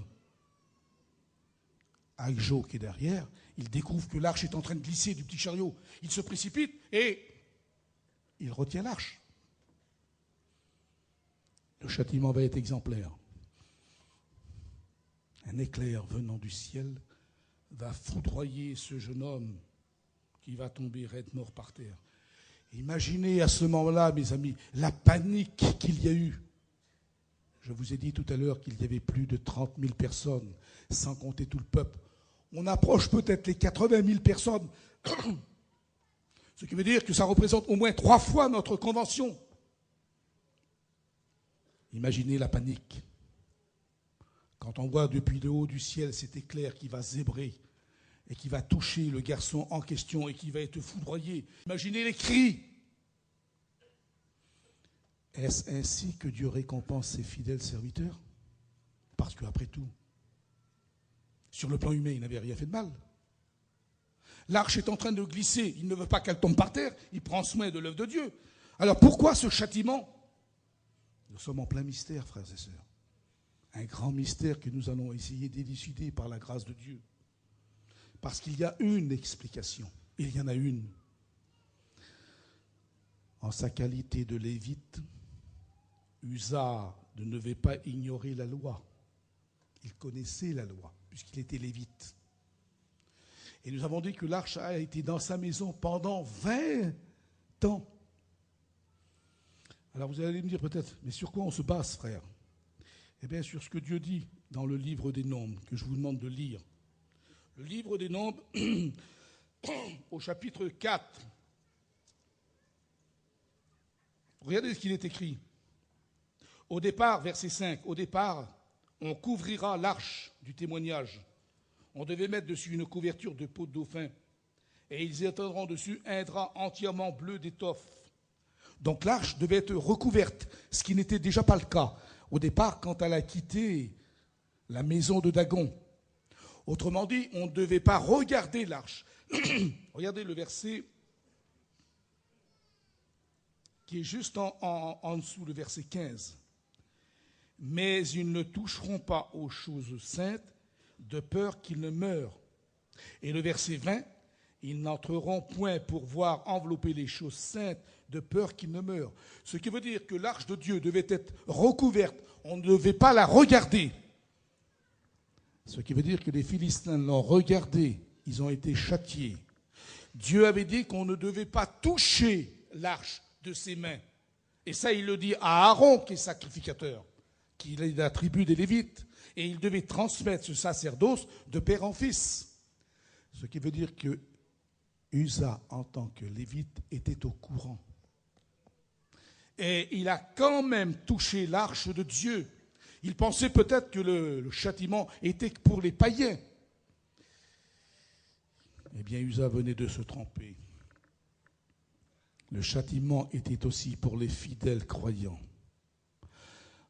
Agjo, qui est derrière, il découvre que l'arche est en train de glisser du petit chariot. Il se précipite et il retient l'arche. Le châtiment va être exemplaire. Un éclair venant du ciel va foudroyer ce jeune homme qui va tomber raide mort par terre. Imaginez à ce moment-là, mes amis, la panique qu'il y a eu. Je vous ai dit tout à l'heure qu'il y avait plus de 30 000 personnes, sans compter tout le peuple. On approche peut-être les 80 000 personnes, ce qui veut dire que ça représente au moins 3 fois notre convention. Imaginez la panique. Quand on voit depuis le haut du ciel cet éclair qui va zébrer et qui va toucher le garçon en question et qui va être foudroyé, imaginez les cris. Est-ce ainsi que Dieu récompense ses fidèles serviteurs? Parce qu'après tout, sur le plan humain, il n'avait rien fait de mal. L'arche est en train de glisser, il ne veut pas qu'elle tombe par terre, il prend soin de l'œuvre de Dieu. Alors pourquoi ce châtiment? Nous sommes en plein mystère, frères et sœurs. Un grand mystère que nous allons essayer d'élucider par la grâce de Dieu. Parce qu'il y a une explication, il y en a une. En sa qualité de lévite, Uza ne devait pas ignorer la loi. Il connaissait la loi, puisqu'il était lévite. Et nous avons dit que l'arche a été dans sa maison pendant 20 ans. Alors vous allez me dire peut-être, mais sur quoi on se base, frère? Eh bien, sur ce que Dieu dit dans le livre des Nombres, que je vous demande de lire. Le livre des Nombres, au chapitre 4. Regardez ce qu'il est écrit. Au départ, verset 5, au départ, on couvrira l'arche du témoignage. On devait mettre dessus une couverture de peau de dauphin. Et ils étendront dessus un drap entièrement bleu d'étoffe. Donc l'arche devait être recouverte, ce qui n'était déjà pas le cas au départ quand elle a quitté la maison de Dagon. Autrement dit, on ne devait pas regarder l'arche. Regardez le verset qui est juste en dessous, le verset 15. Mais ils ne toucheront pas aux choses saintes de peur qu'ils ne meurent. Et le verset 20, ils n'entreront point pour voir envelopper les choses saintes de peur qu'ils ne meurent. Ce qui veut dire que l'arche de Dieu devait être recouverte, on ne devait pas la regarder. Ce qui veut dire que les Philistins l'ont regardée, ils ont été châtiés. Dieu avait dit qu'on ne devait pas toucher l'arche de ses mains. Et ça, il le dit à Aaron, qui est sacrificateur, qui est de la tribu des Lévites. Et il devait transmettre ce sacerdoce de père en fils. Ce qui veut dire que Uza, en tant que Lévite, était au courant. Et il a quand même touché l'arche de Dieu. Il pensait peut-être que le châtiment était pour les païens. Eh bien, Uza venait de se tromper. Le châtiment était aussi pour les fidèles croyants.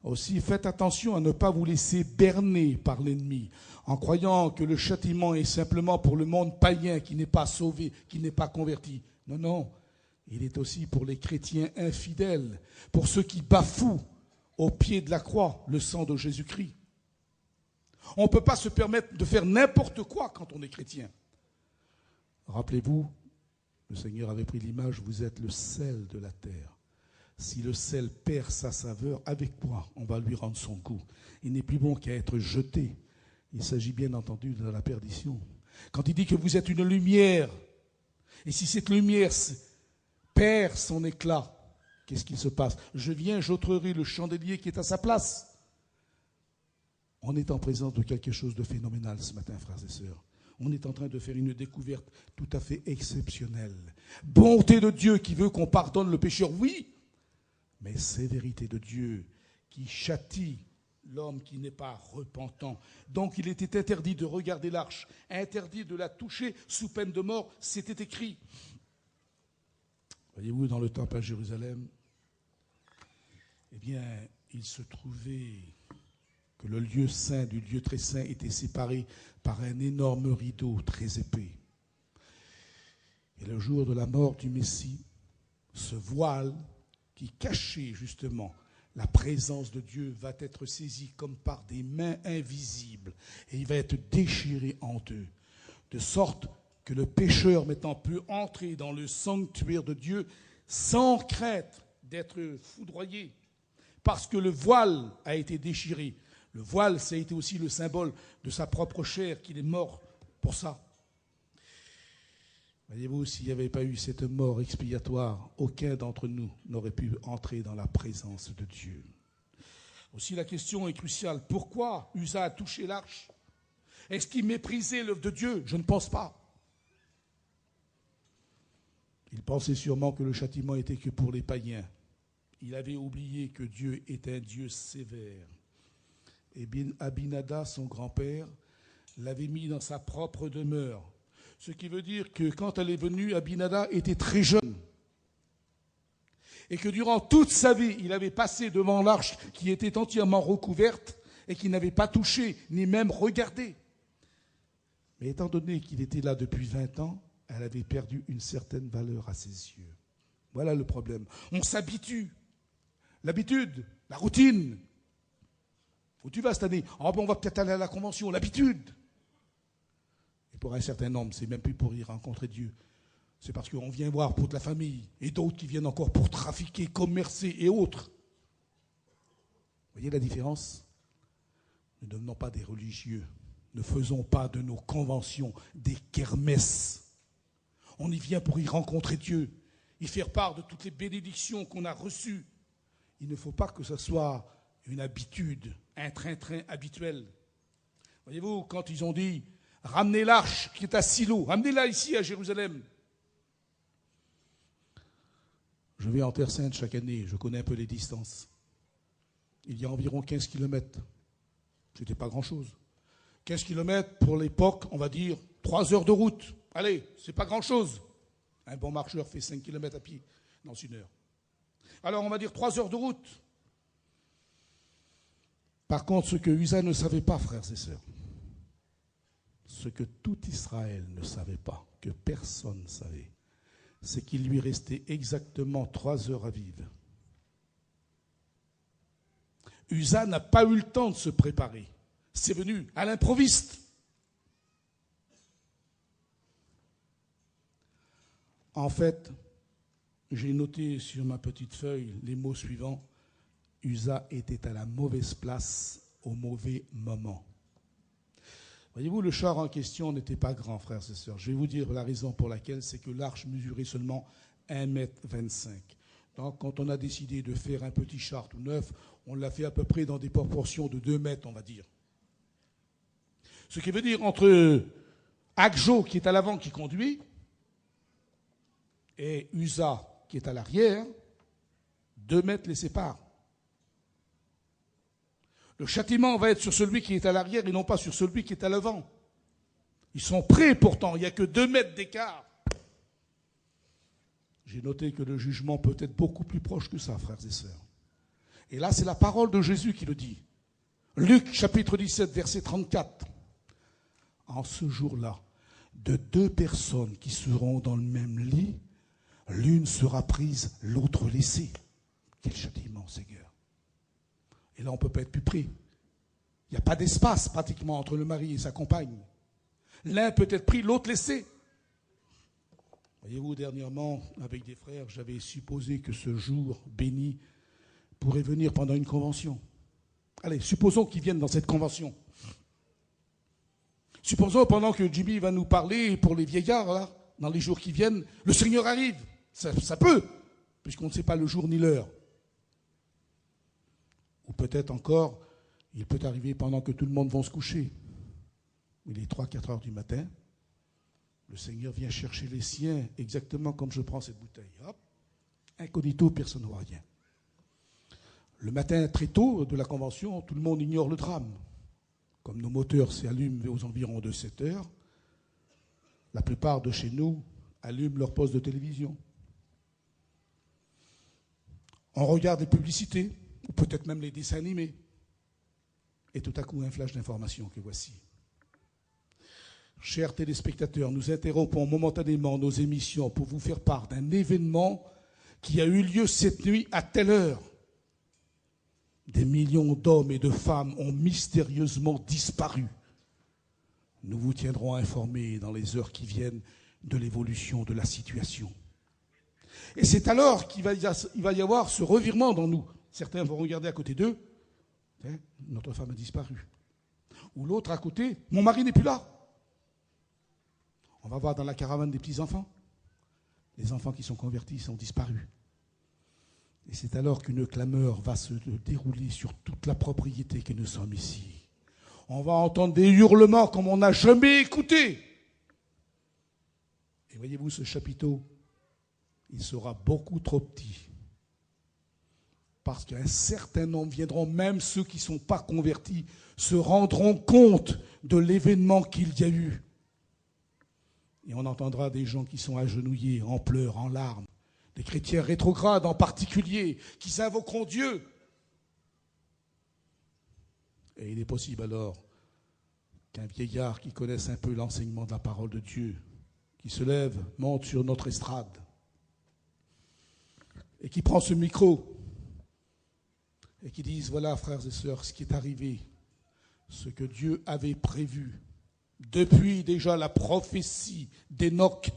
Aussi, faites attention à ne pas vous laisser berner par l'ennemi, en croyant que le châtiment est simplement pour le monde païen qui n'est pas sauvé, qui n'est pas converti. Non, non, il est aussi pour les chrétiens infidèles, pour ceux qui bafouent au pied de la croix le sang de Jésus-Christ. On ne peut pas se permettre de faire n'importe quoi quand on est chrétien. Rappelez-vous, le Seigneur avait pris l'image, vous êtes le sel de la terre. Si le sel perd sa saveur, avec quoi on va lui rendre son goût? Il n'est plus bon qu'à être jeté. Il s'agit bien entendu de la perdition. Quand il dit que vous êtes une lumière, et si cette lumière perd son éclat, qu'est-ce qu'il se passe? Je viens, j'ôterai le chandelier qui est à sa place. On est en présence de quelque chose de phénoménal ce matin, frères et sœurs. On est en train de faire une découverte tout à fait exceptionnelle. Bonté de Dieu qui veut qu'on pardonne le pécheur, oui, mais sévérité de Dieu qui châtie l'homme qui n'est pas repentant. Donc il était interdit de regarder l'arche, interdit de la toucher sous peine de mort, c'était écrit. Voyez-vous, dans le temple à Jérusalem, eh bien, il se trouvait que le lieu saint du lieu très saint était séparé par un énorme rideau très épais. Et le jour de la mort du Messie, ce voile qui cachait justement la présence de Dieu va être saisi comme par des mains invisibles et il va être déchiré en deux, de sorte que le pécheur maintenant peut entrer dans le sanctuaire de Dieu sans crainte d'être foudroyé, parce que le voile a été déchiré. Le voile, ça a été aussi le symbole de sa propre chair, qu'il est mort pour ça. Voyez-vous, s'il n'y avait pas eu cette mort expiatoire, aucun d'entre nous n'aurait pu entrer dans la présence de Dieu. Aussi, la question est cruciale. Pourquoi Uza a touché l'arche? Est-ce qu'il méprisait l'œuvre de Dieu? Je ne pense pas. Il pensait sûrement que le châtiment était que pour les païens. Il avait oublié que Dieu est un Dieu sévère. Et Abinadab, son grand-père, l'avait mis dans sa propre demeure. Ce qui veut dire que quand elle est venue, Abinadab était très jeune. Et que durant toute sa vie, il avait passé devant l'arche qui était entièrement recouverte et qu'il n'avait pas touché, ni même regardé. Mais étant donné qu'il était là depuis 20 ans, elle avait perdu une certaine valeur à ses yeux. Voilà le problème. On s'habitue. L'habitude, la routine. Où tu vas cette année? Oh, ben on va peut-être aller à la convention. L'habitude. Et pour un certain nombre, c'est même plus pour y rencontrer Dieu. C'est parce qu'on vient voir pour de la famille. Et d'autres qui viennent encore pour trafiquer, commercer et autres. Vous voyez la différence? Ne devenons pas des religieux. Ne faisons pas de nos conventions des kermesses. On y vient pour y rencontrer Dieu, y faire part de toutes les bénédictions qu'on a reçues. Il ne faut pas que ce soit une habitude, un train-train habituel. Voyez-vous, quand ils ont dit « Ramenez l'arche qui est à Silo, ramenez-la ici à Jérusalem ». Je vais en Terre Sainte chaque année, je connais un peu les distances. Il y a environ 15 kilomètres. Ce n'était pas grand-chose. 15 kilomètres pour l'époque, on va dire 3 heures de route. Allez, c'est pas grand-chose. Un bon marcheur fait 5 kilomètres à pied dans une heure. Alors on va dire 3 heures de route. Par contre, ce que Uza ne savait pas, frères et sœurs, ce que tout Israël ne savait pas, que personne ne savait, c'est qu'il lui restait exactement 3 heures à vivre. Uza n'a pas eu le temps de se préparer. C'est venu à l'improviste. En fait, j'ai noté sur ma petite feuille les mots suivants. Uza était à la mauvaise place au mauvais moment. Voyez-vous, le char en question n'était pas grand, frères et sœurs. Je vais vous dire la raison pour laquelle, c'est que l'arche mesurait seulement 1,25 m. Donc, quand on a décidé de faire un petit char tout neuf, on l'a fait à peu près dans des proportions de 2 mètres, on va dire. Ce qui veut dire entre Akjo, qui est à l'avant, qui conduit, et Uza, qui est à l'arrière, 2 mètres les séparent. Le châtiment va être sur celui qui est à l'arrière et non pas sur celui qui est à l'avant. Ils sont prêts pourtant, il n'y a que 2 mètres d'écart. J'ai noté que le jugement peut être beaucoup plus proche que ça, frères et sœurs. Et là, c'est la parole de Jésus qui le dit. Luc, chapitre 17, verset 34. En ce jour-là, de 2 personnes qui seront dans le même lit, l'une sera prise, l'autre laissée. Quel châtiment, Seigneur. Et là, on ne peut pas être plus près. Il n'y a pas d'espace pratiquement entre le mari et sa compagne. L'un peut être pris, l'autre laissé. Voyez-vous, dernièrement, avec des frères, j'avais supposé que ce jour béni pourrait venir pendant une convention. Allez, supposons qu'ils viennent dans cette convention. Supposons pendant que Jimmy va nous parler pour les vieillards, là, dans les jours qui viennent, le Seigneur arrive. Ça peut, puisqu'on ne sait pas le jour ni l'heure. Ou peut-être encore, il peut arriver pendant que tout le monde va se coucher. Il est 3-4 heures du matin. Le Seigneur vient chercher les siens, exactement comme je prends cette bouteille. Hop, incognito, personne ne voit rien. Le matin, très tôt de la convention, tout le monde ignore le drame. Comme nos moteurs s'allument aux environs de 7 heures, la plupart de chez nous allument leur poste de télévision. On regarde les publicités, ou peut-être même les dessins animés. Et tout à coup, un flash d'information que voici. Chers téléspectateurs, nous interrompons momentanément nos émissions pour vous faire part d'un événement qui a eu lieu cette nuit à telle heure. Des millions d'hommes et de femmes ont mystérieusement disparu. Nous vous tiendrons informés dans les heures qui viennent de l'évolution de la situation. Et c'est alors qu'il va y avoir ce revirement dans nous. Certains vont regarder à côté d'eux, notre femme a disparu. Ou l'autre à côté, mon mari n'est plus là. On va voir dans la caravane des petits-enfants. Les enfants qui sont convertis sont disparus. Et c'est alors qu'une clameur va se dérouler sur toute la propriété que nous sommes ici. On va entendre des hurlements comme on n'a jamais écouté. Et voyez-vous, ce chapiteau, il sera beaucoup trop petit Parce qu'un certain nombre viendront, même ceux qui ne sont pas convertis, se rendront compte de l'événement qu'il y a eu. Et on entendra des gens qui sont agenouillés, en pleurs, en larmes, des chrétiens rétrogrades en particulier, qui invoqueront Dieu. Et il est possible alors qu'un vieillard qui connaisse un peu l'enseignement de la parole de Dieu, qui se lève, monte sur notre estrade, et qui prend ce micro, et qui dise, voilà frères et sœurs, ce qui est arrivé, ce que Dieu avait prévu, depuis déjà la prophétie d'Enoch,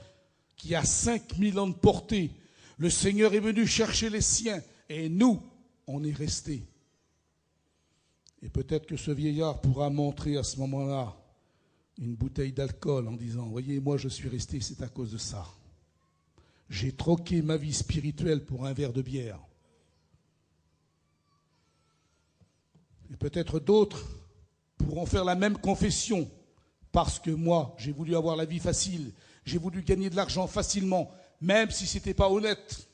qui a 5000 ans de portée, le Seigneur est venu chercher les siens, et nous, on est restés. Et peut-être que ce vieillard pourra montrer à ce moment-là une bouteille d'alcool en disant, voyez, moi je suis resté, c'est à cause de ça. J'ai troqué ma vie spirituelle pour un verre de bière. Et peut-être d'autres pourront faire la même confession, parce que moi, j'ai voulu avoir la vie facile, j'ai voulu gagner de l'argent facilement, même si ce n'était pas honnête.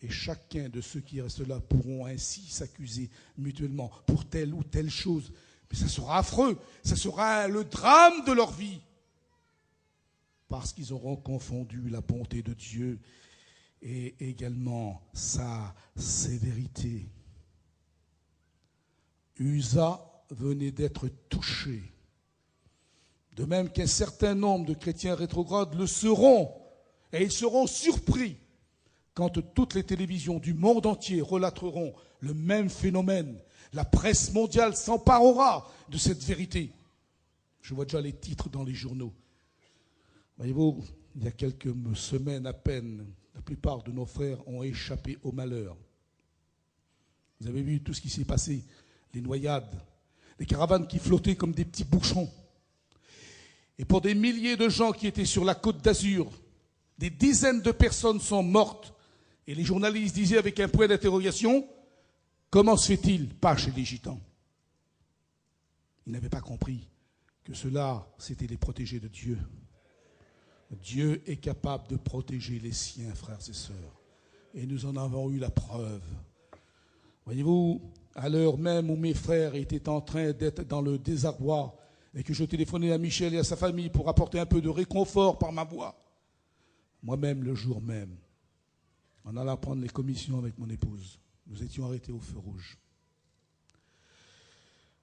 Et chacun de ceux qui restent là pourront ainsi s'accuser mutuellement pour telle ou telle chose. Mais ça sera affreux, ça sera le drame de leur vie. Parce qu'ils auront confondu la bonté de Dieu et également sa sévérité. Uza venait d'être touché. De même qu'un certain nombre de chrétiens rétrogrades le seront. Et ils seront surpris quand toutes les télévisions du monde entier relateront le même phénomène. La presse mondiale s'emparera de cette vérité. Je vois déjà les titres dans les journaux. Voyez-vous, il y a quelques semaines à peine, la plupart de nos frères ont échappé au malheur. Vous avez vu tout ce qui s'est passé, les noyades, les caravanes qui flottaient comme des petits bouchons. Et pour des milliers de gens qui étaient sur la côte d'Azur, des dizaines de personnes sont mortes. Et les journalistes disaient avec un point d'interrogation, comment se fait-il? Pas chez les gitans. Ils n'avaient pas compris que cela, c'était les protégés de Dieu. Dieu est capable de protéger les siens, frères et sœurs. Et nous en avons eu la preuve. Voyez-vous, à l'heure même où mes frères étaient en train d'être dans le désarroi et que je téléphonais à Michel et à sa famille pour apporter un peu de réconfort par ma voix, moi-même, le jour même, en allant prendre les commissions avec mon épouse, nous étions arrêtés au feu rouge.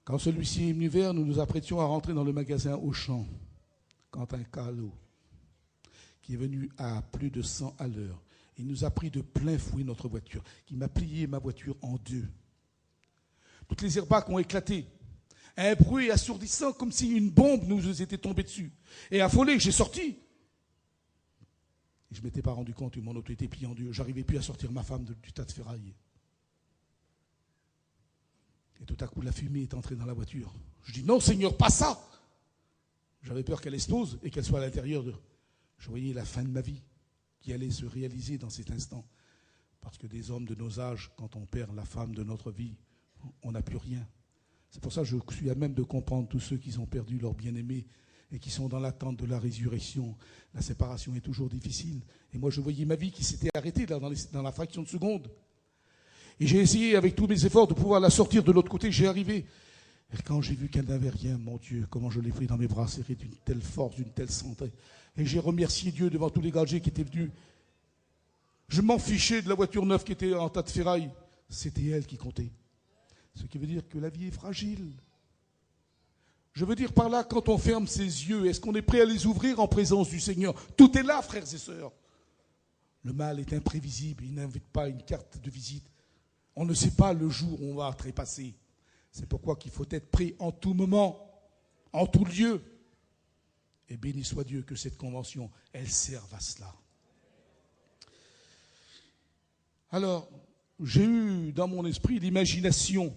Quand celui-ci est venu vers, nous nous apprêtions à rentrer dans le magasin Auchan, quand un calot qui est venu à plus de 100 à l'heure, il nous a pris de plein fouet notre voiture, qui m'a plié ma voiture en deux. Toutes les airbags ont éclaté. Un bruit assourdissant, comme si une bombe nous était tombée dessus. Et affolé, j'ai sorti. Et je ne m'étais pas rendu compte que mon auto était pliée en deux. Je n'arrivais plus à sortir ma femme du tas de ferraille. Et tout à coup, la fumée est entrée dans la voiture. Je dis, non Seigneur, pas ça. J'avais peur qu'elle explose et qu'elle soit à l'intérieur de... Je voyais la fin de ma vie qui allait se réaliser dans cet instant. Parce que des hommes de nos âges, quand on perd la femme de notre vie, on n'a plus rien. C'est pour ça que je suis à même de comprendre tous ceux qui ont perdu leur bien-aimé et qui sont dans l'attente de la résurrection. La séparation est toujours difficile. Et moi, je voyais ma vie qui s'était arrêtée là, dans la fraction de seconde. Et j'ai essayé avec tous mes efforts de pouvoir la sortir de l'autre côté. J'ai arrivé. Et quand j'ai vu qu'elle n'avait rien, mon Dieu, comment je l'ai pris dans mes bras serrés d'une telle force, d'une telle santé. Et j'ai remercié Dieu devant tous les gadgets qui étaient venus. Je m'en fichais de la voiture neuve qui était en tas de ferraille. C'était elle qui comptait. Ce qui veut dire que la vie est fragile. Je veux dire par là, quand on ferme ses yeux, est-ce qu'on est prêt à les ouvrir en présence du Seigneur? Tout est là, frères et sœurs. Le mal est imprévisible, il n'invite pas une carte de visite. On ne sait pas le jour où on va trépasser. C'est pourquoi qu'il faut être prêt en tout moment, en tout lieu. Et béni soit Dieu que cette convention, elle serve à cela. Alors, j'ai eu dans mon esprit l'imagination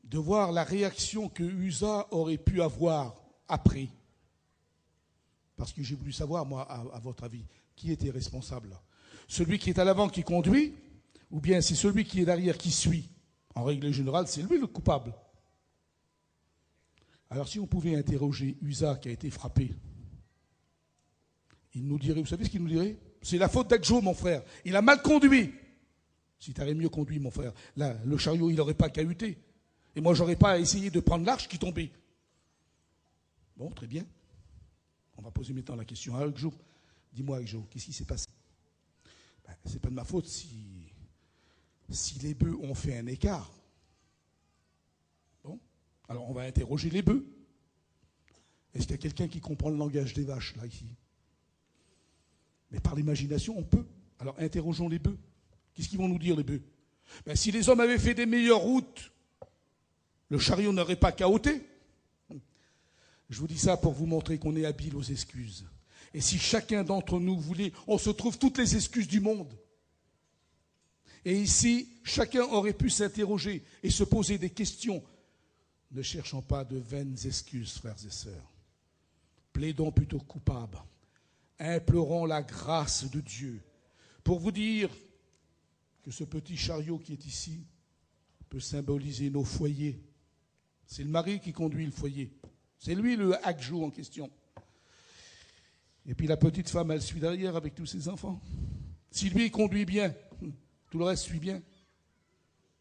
de voir la réaction que Uza aurait pu avoir après. Parce que j'ai voulu savoir, moi, à votre avis, qui était responsable là? Celui qui est à l'avant qui conduit, ou bien c'est celui qui est derrière qui suit? En règle générale, c'est lui le coupable. Alors si on pouvait interroger Uza qui a été frappé, il nous dirait, vous savez ce qu'il nous dirait? C'est la faute d'Akjo, mon frère. Il a mal conduit. Si tu avais mieux conduit, mon frère, là, le chariot, il n'aurait pas cahuté. Et moi, je n'aurais pas essayé de prendre l'arche qui tombait. Bon, très bien. On va poser maintenant la question à Agjo. Dis-moi, Agjo, qu'est-ce qui s'est passé? Ce n'est pas de ma faute si les bœufs ont fait un écart. Bon, alors on va interroger les bœufs. Est-ce qu'il y a quelqu'un qui comprend le langage des vaches, là, ici? Mais par l'imagination, on peut. Alors interrogeons les bœufs. Qu'est-ce qu'ils vont nous dire, les bœufs? Si les hommes avaient fait des meilleures routes, le chariot n'aurait pas cahoté. Je vous dis ça pour vous montrer qu'on est habile aux excuses. Et si chacun d'entre nous voulait, on se trouve toutes les excuses du monde. Et ici, chacun aurait pu s'interroger et se poser des questions. Ne cherchons pas de vaines excuses, frères et sœurs. Plaidons plutôt coupables. Implorons la grâce de Dieu pour vous dire que ce petit chariot qui est ici peut symboliser nos foyers. C'est le mari qui conduit le foyer. C'est lui le Agjo en question. Et puis la petite femme, elle suit derrière avec tous ses enfants. Si lui il conduit bien, tout le reste suit bien.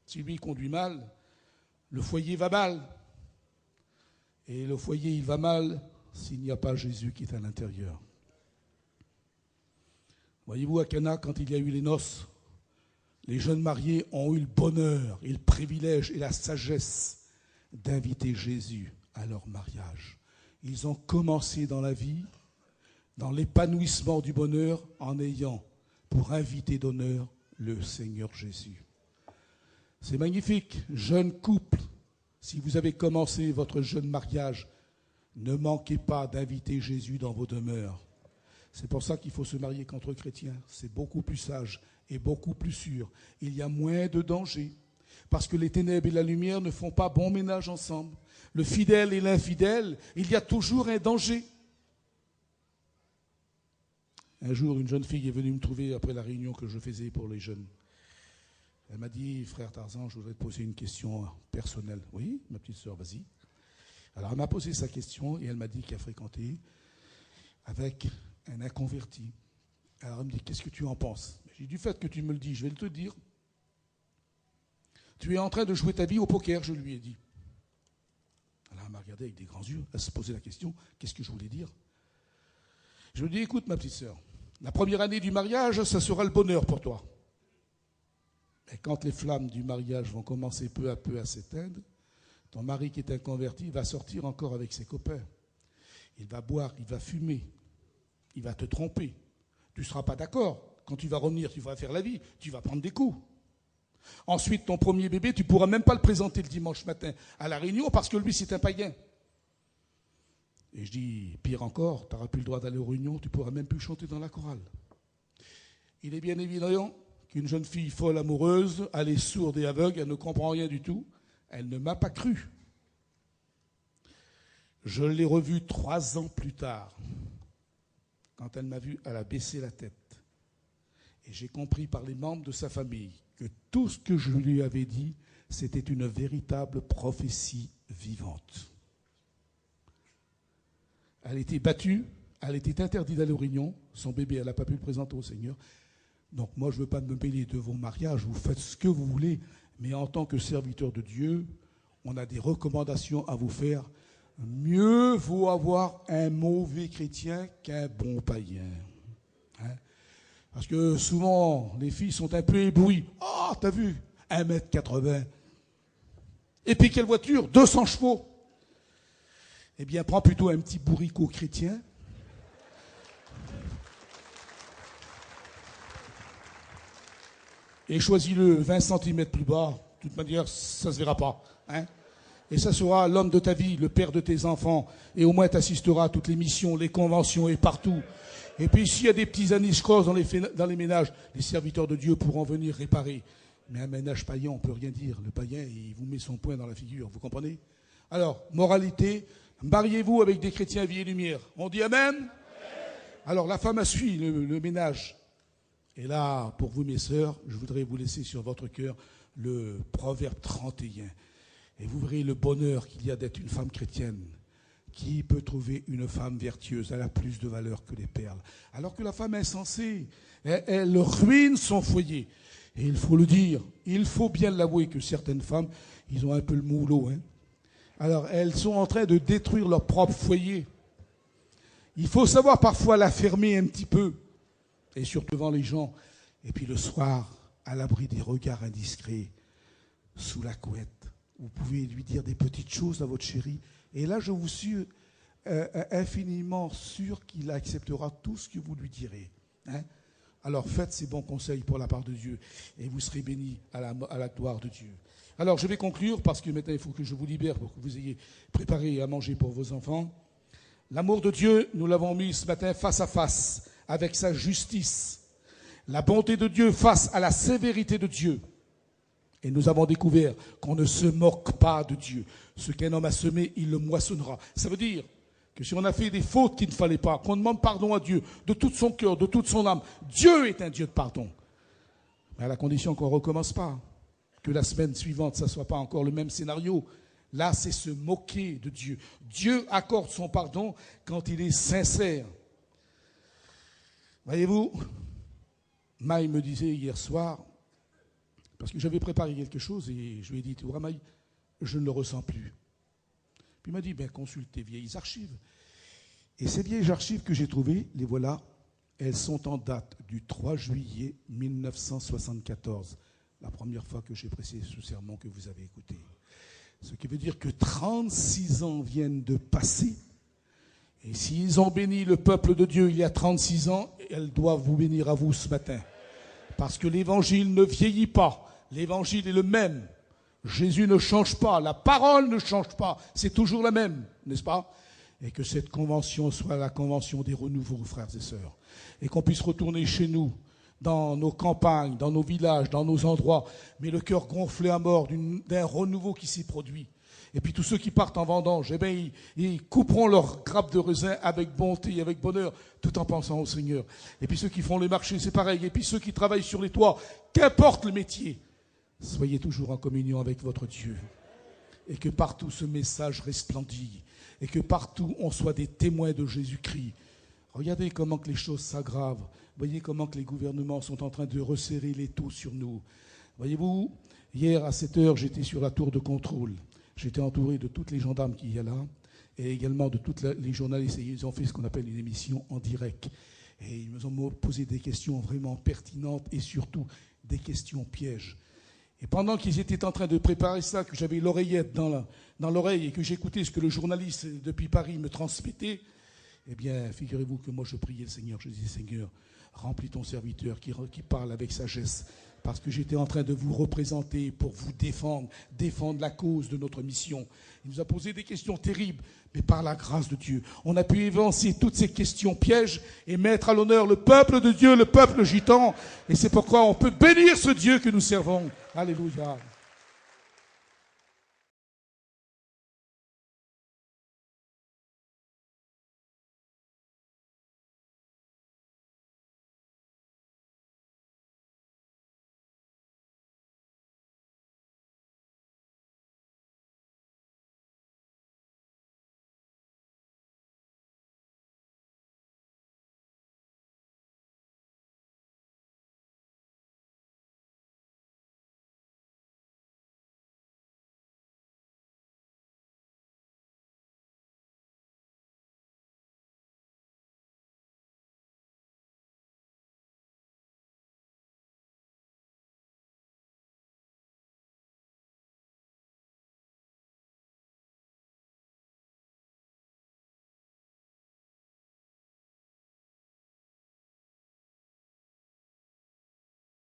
Si lui il conduit mal, le foyer va mal. Et le foyer, il va mal s'il n'y a pas Jésus qui est à l'intérieur. Voyez-vous, à Cana, quand il y a eu les noces, les jeunes mariés ont eu le bonheur et le privilège et la sagesse d'inviter Jésus à leur mariage. Ils ont commencé dans la vie, dans l'épanouissement du bonheur, en ayant pour invité d'honneur le Seigneur Jésus. C'est magnifique, jeune couple. Si vous avez commencé votre jeune mariage, ne manquez pas d'inviter Jésus dans vos demeures. C'est pour ça qu'il faut se marier qu'entre chrétiens. C'est beaucoup plus sage et beaucoup plus sûr. Il y a moins de danger. Parce que les ténèbres et la lumière ne font pas bon ménage ensemble. Le fidèle et l'infidèle, il y a toujours un danger. Un jour, une jeune fille est venue me trouver après la réunion que je faisais pour les jeunes. Elle m'a dit, frère Tarzan, je voudrais te poser une question personnelle. Oui, ma petite sœur, vas-y. Alors elle m'a posé sa question et elle m'a dit qu'elle a fréquenté avec un inconverti. Alors elle me dit, qu'est-ce que tu en penses? J'ai dit, du fait que tu me le dis, je vais te le dire. Tu es en train de jouer ta vie au poker, je lui ai dit. Alors elle m'a regardé avec des grands yeux, elle se posait la question, qu'est-ce que je voulais dire? Je lui ai dit, écoute ma petite sœur, la première année du mariage, ça sera le bonheur pour toi. Et quand les flammes du mariage vont commencer peu à s'éteindre, ton mari qui est inconverti va sortir encore avec ses copains. Il va boire, il va fumer, il va te tromper. Tu ne seras pas d'accord. Quand tu vas revenir, tu vas faire la vie, tu vas prendre des coups. Ensuite, ton premier bébé, tu ne pourras même pas le présenter le dimanche matin à la réunion parce que lui, c'est un païen. Et je dis, pire encore, tu n'auras plus le droit d'aller aux réunions, tu ne pourras même plus chanter dans la chorale. Il est bien évident qu'une jeune fille folle amoureuse, elle est sourde et aveugle, elle ne comprend rien du tout. Elle ne m'a pas cru. Je l'ai revue 3 ans plus tard. Quand elle m'a vu, elle a baissé la tête. Et j'ai compris par les membres de sa famille que tout ce que je lui avais dit, c'était une véritable prophétie vivante. Elle était battue, elle était interdite d'aller aux réunions. Son bébé, elle n'a pas pu le présenter au Seigneur. Donc moi, je ne veux pas me mêler de vos mariages, vous faites ce que vous voulez, mais en tant que serviteur de Dieu, on a des recommandations à vous faire. Mieux vaut avoir un mauvais chrétien qu'un bon païen. Hein? Parce que souvent, les filles sont un peu éblouies. Ah, t'as vu, 1m80. Et puis quelle voiture? 200 chevaux. Eh bien, prends plutôt un petit bourricot chrétien. Et choisis-le 20 cm plus bas. De toute manière, ça ne se verra pas. Hein? Et ça sera l'homme de ta vie, le père de tes enfants. Et au moins, tu assisteras à toutes les missions, les conventions et partout. Et puis, s'il y a des petits aniscos dans les ménages, les serviteurs de Dieu pourront venir réparer. Mais un ménage païen, on ne peut rien dire. Le païen, il vous met son poing dans la figure. Vous comprenez? Alors, moralité, mariez-vous avec des chrétiens vie et lumière. On dit Amen? Alors, la femme a suivi le ménage. Et là, pour vous, mes sœurs, je voudrais vous laisser sur votre cœur le proverbe 31. Et vous verrez le bonheur qu'il y a d'être une femme chrétienne. Qui peut trouver une femme vertueuse? Elle a plus de valeur que les perles. Alors que la femme insensée, elle ruine son foyer. Et il faut le dire, il faut bien l'avouer que certaines femmes, ils ont un peu le moulot. Hein. Alors, elles sont en train de détruire leur propre foyer. Il faut savoir parfois la fermer un petit peu, et surtout devant les gens. Et puis le soir, à l'abri des regards indiscrets, sous la couette, vous pouvez lui dire des petites choses à votre chéri. Et là, je vous suis infiniment sûr qu'il acceptera tout ce que vous lui direz. Hein? Alors faites ces bons conseils pour la part de Dieu, et vous serez bénis à la gloire de Dieu. Alors je vais conclure, parce que maintenant il faut que je vous libère pour que vous ayez préparé à manger pour vos enfants. L'amour de Dieu, nous l'avons mis ce matin face à face, avec sa justice. La bonté de Dieu face à la sévérité de Dieu. Et nous avons découvert qu'on ne se moque pas de Dieu. Ce qu'un homme a semé, il le moissonnera. Ça veut dire que si on a fait des fautes qu'il ne fallait pas, qu'on demande pardon à Dieu de tout son cœur, de toute son âme, Dieu est un Dieu de pardon. Mais à la condition qu'on ne recommence pas, que la semaine suivante, ça ne soit pas encore le même scénario. Là, c'est se moquer de Dieu. Dieu accorde son pardon quand il est sincère. Voyez-vous, Maï me disait hier soir, parce que j'avais préparé quelque chose et je lui ai dit, tu vois Maï, je ne le ressens plus. Puis il m'a dit, consulte tes vieilles archives. Et ces vieilles archives que j'ai trouvées, les voilà, elles sont en date du 3 juillet 1974, la première fois que j'ai prêché ce sermon que vous avez écouté. Ce qui veut dire que 36 ans viennent de passer. Et s'ils ont béni le peuple de Dieu il y a 36 ans, elles doivent vous bénir à vous ce matin. Parce que l'évangile ne vieillit pas. L'évangile est le même. Jésus ne change pas. La parole ne change pas. C'est toujours la même, n'est-ce pas? Et que cette convention soit la convention des renouveaux, frères et sœurs. Et qu'on puisse retourner chez nous, dans nos campagnes, dans nos villages, dans nos endroits, mais le cœur gonflé à mort d'un renouveau qui s'y produit. Et puis tous ceux qui partent en vendange, ils couperont leurs grappes de raisin avec bonté et avec bonheur, tout en pensant au Seigneur. Et puis ceux qui font les marchés, c'est pareil. Et puis ceux qui travaillent sur les toits, qu'importe le métier, soyez toujours en communion avec votre Dieu. Et que partout ce message resplendit. Et que partout on soit des témoins de Jésus-Christ. Regardez comment que les choses s'aggravent. Voyez comment que les gouvernements sont en train de resserrer l'étau sur nous. Voyez-vous, hier à 7 heures, j'étais sur la tour de contrôle. J'étais entouré de toutes les gendarmes qu'il y a là, et également de tous les journalistes. Et ils ont fait ce qu'on appelle une émission en direct. Et ils nous ont posé des questions vraiment pertinentes et surtout des questions pièges. Et pendant qu'ils étaient en train de préparer ça, que j'avais l'oreillette dans l'oreille et que j'écoutais ce que le journaliste depuis Paris me transmettait, eh bien, figurez-vous que moi je priais le Seigneur. Je disais, Seigneur, remplis ton serviteur qui parle avec sagesse. Parce que j'étais en train de vous représenter pour vous défendre la cause de notre mission. Il nous a posé des questions terribles, mais par la grâce de Dieu, on a pu évincer toutes ces questions pièges et mettre à l'honneur le peuple de Dieu, le peuple gitan. Et c'est pourquoi on peut bénir ce Dieu que nous servons. Alléluia.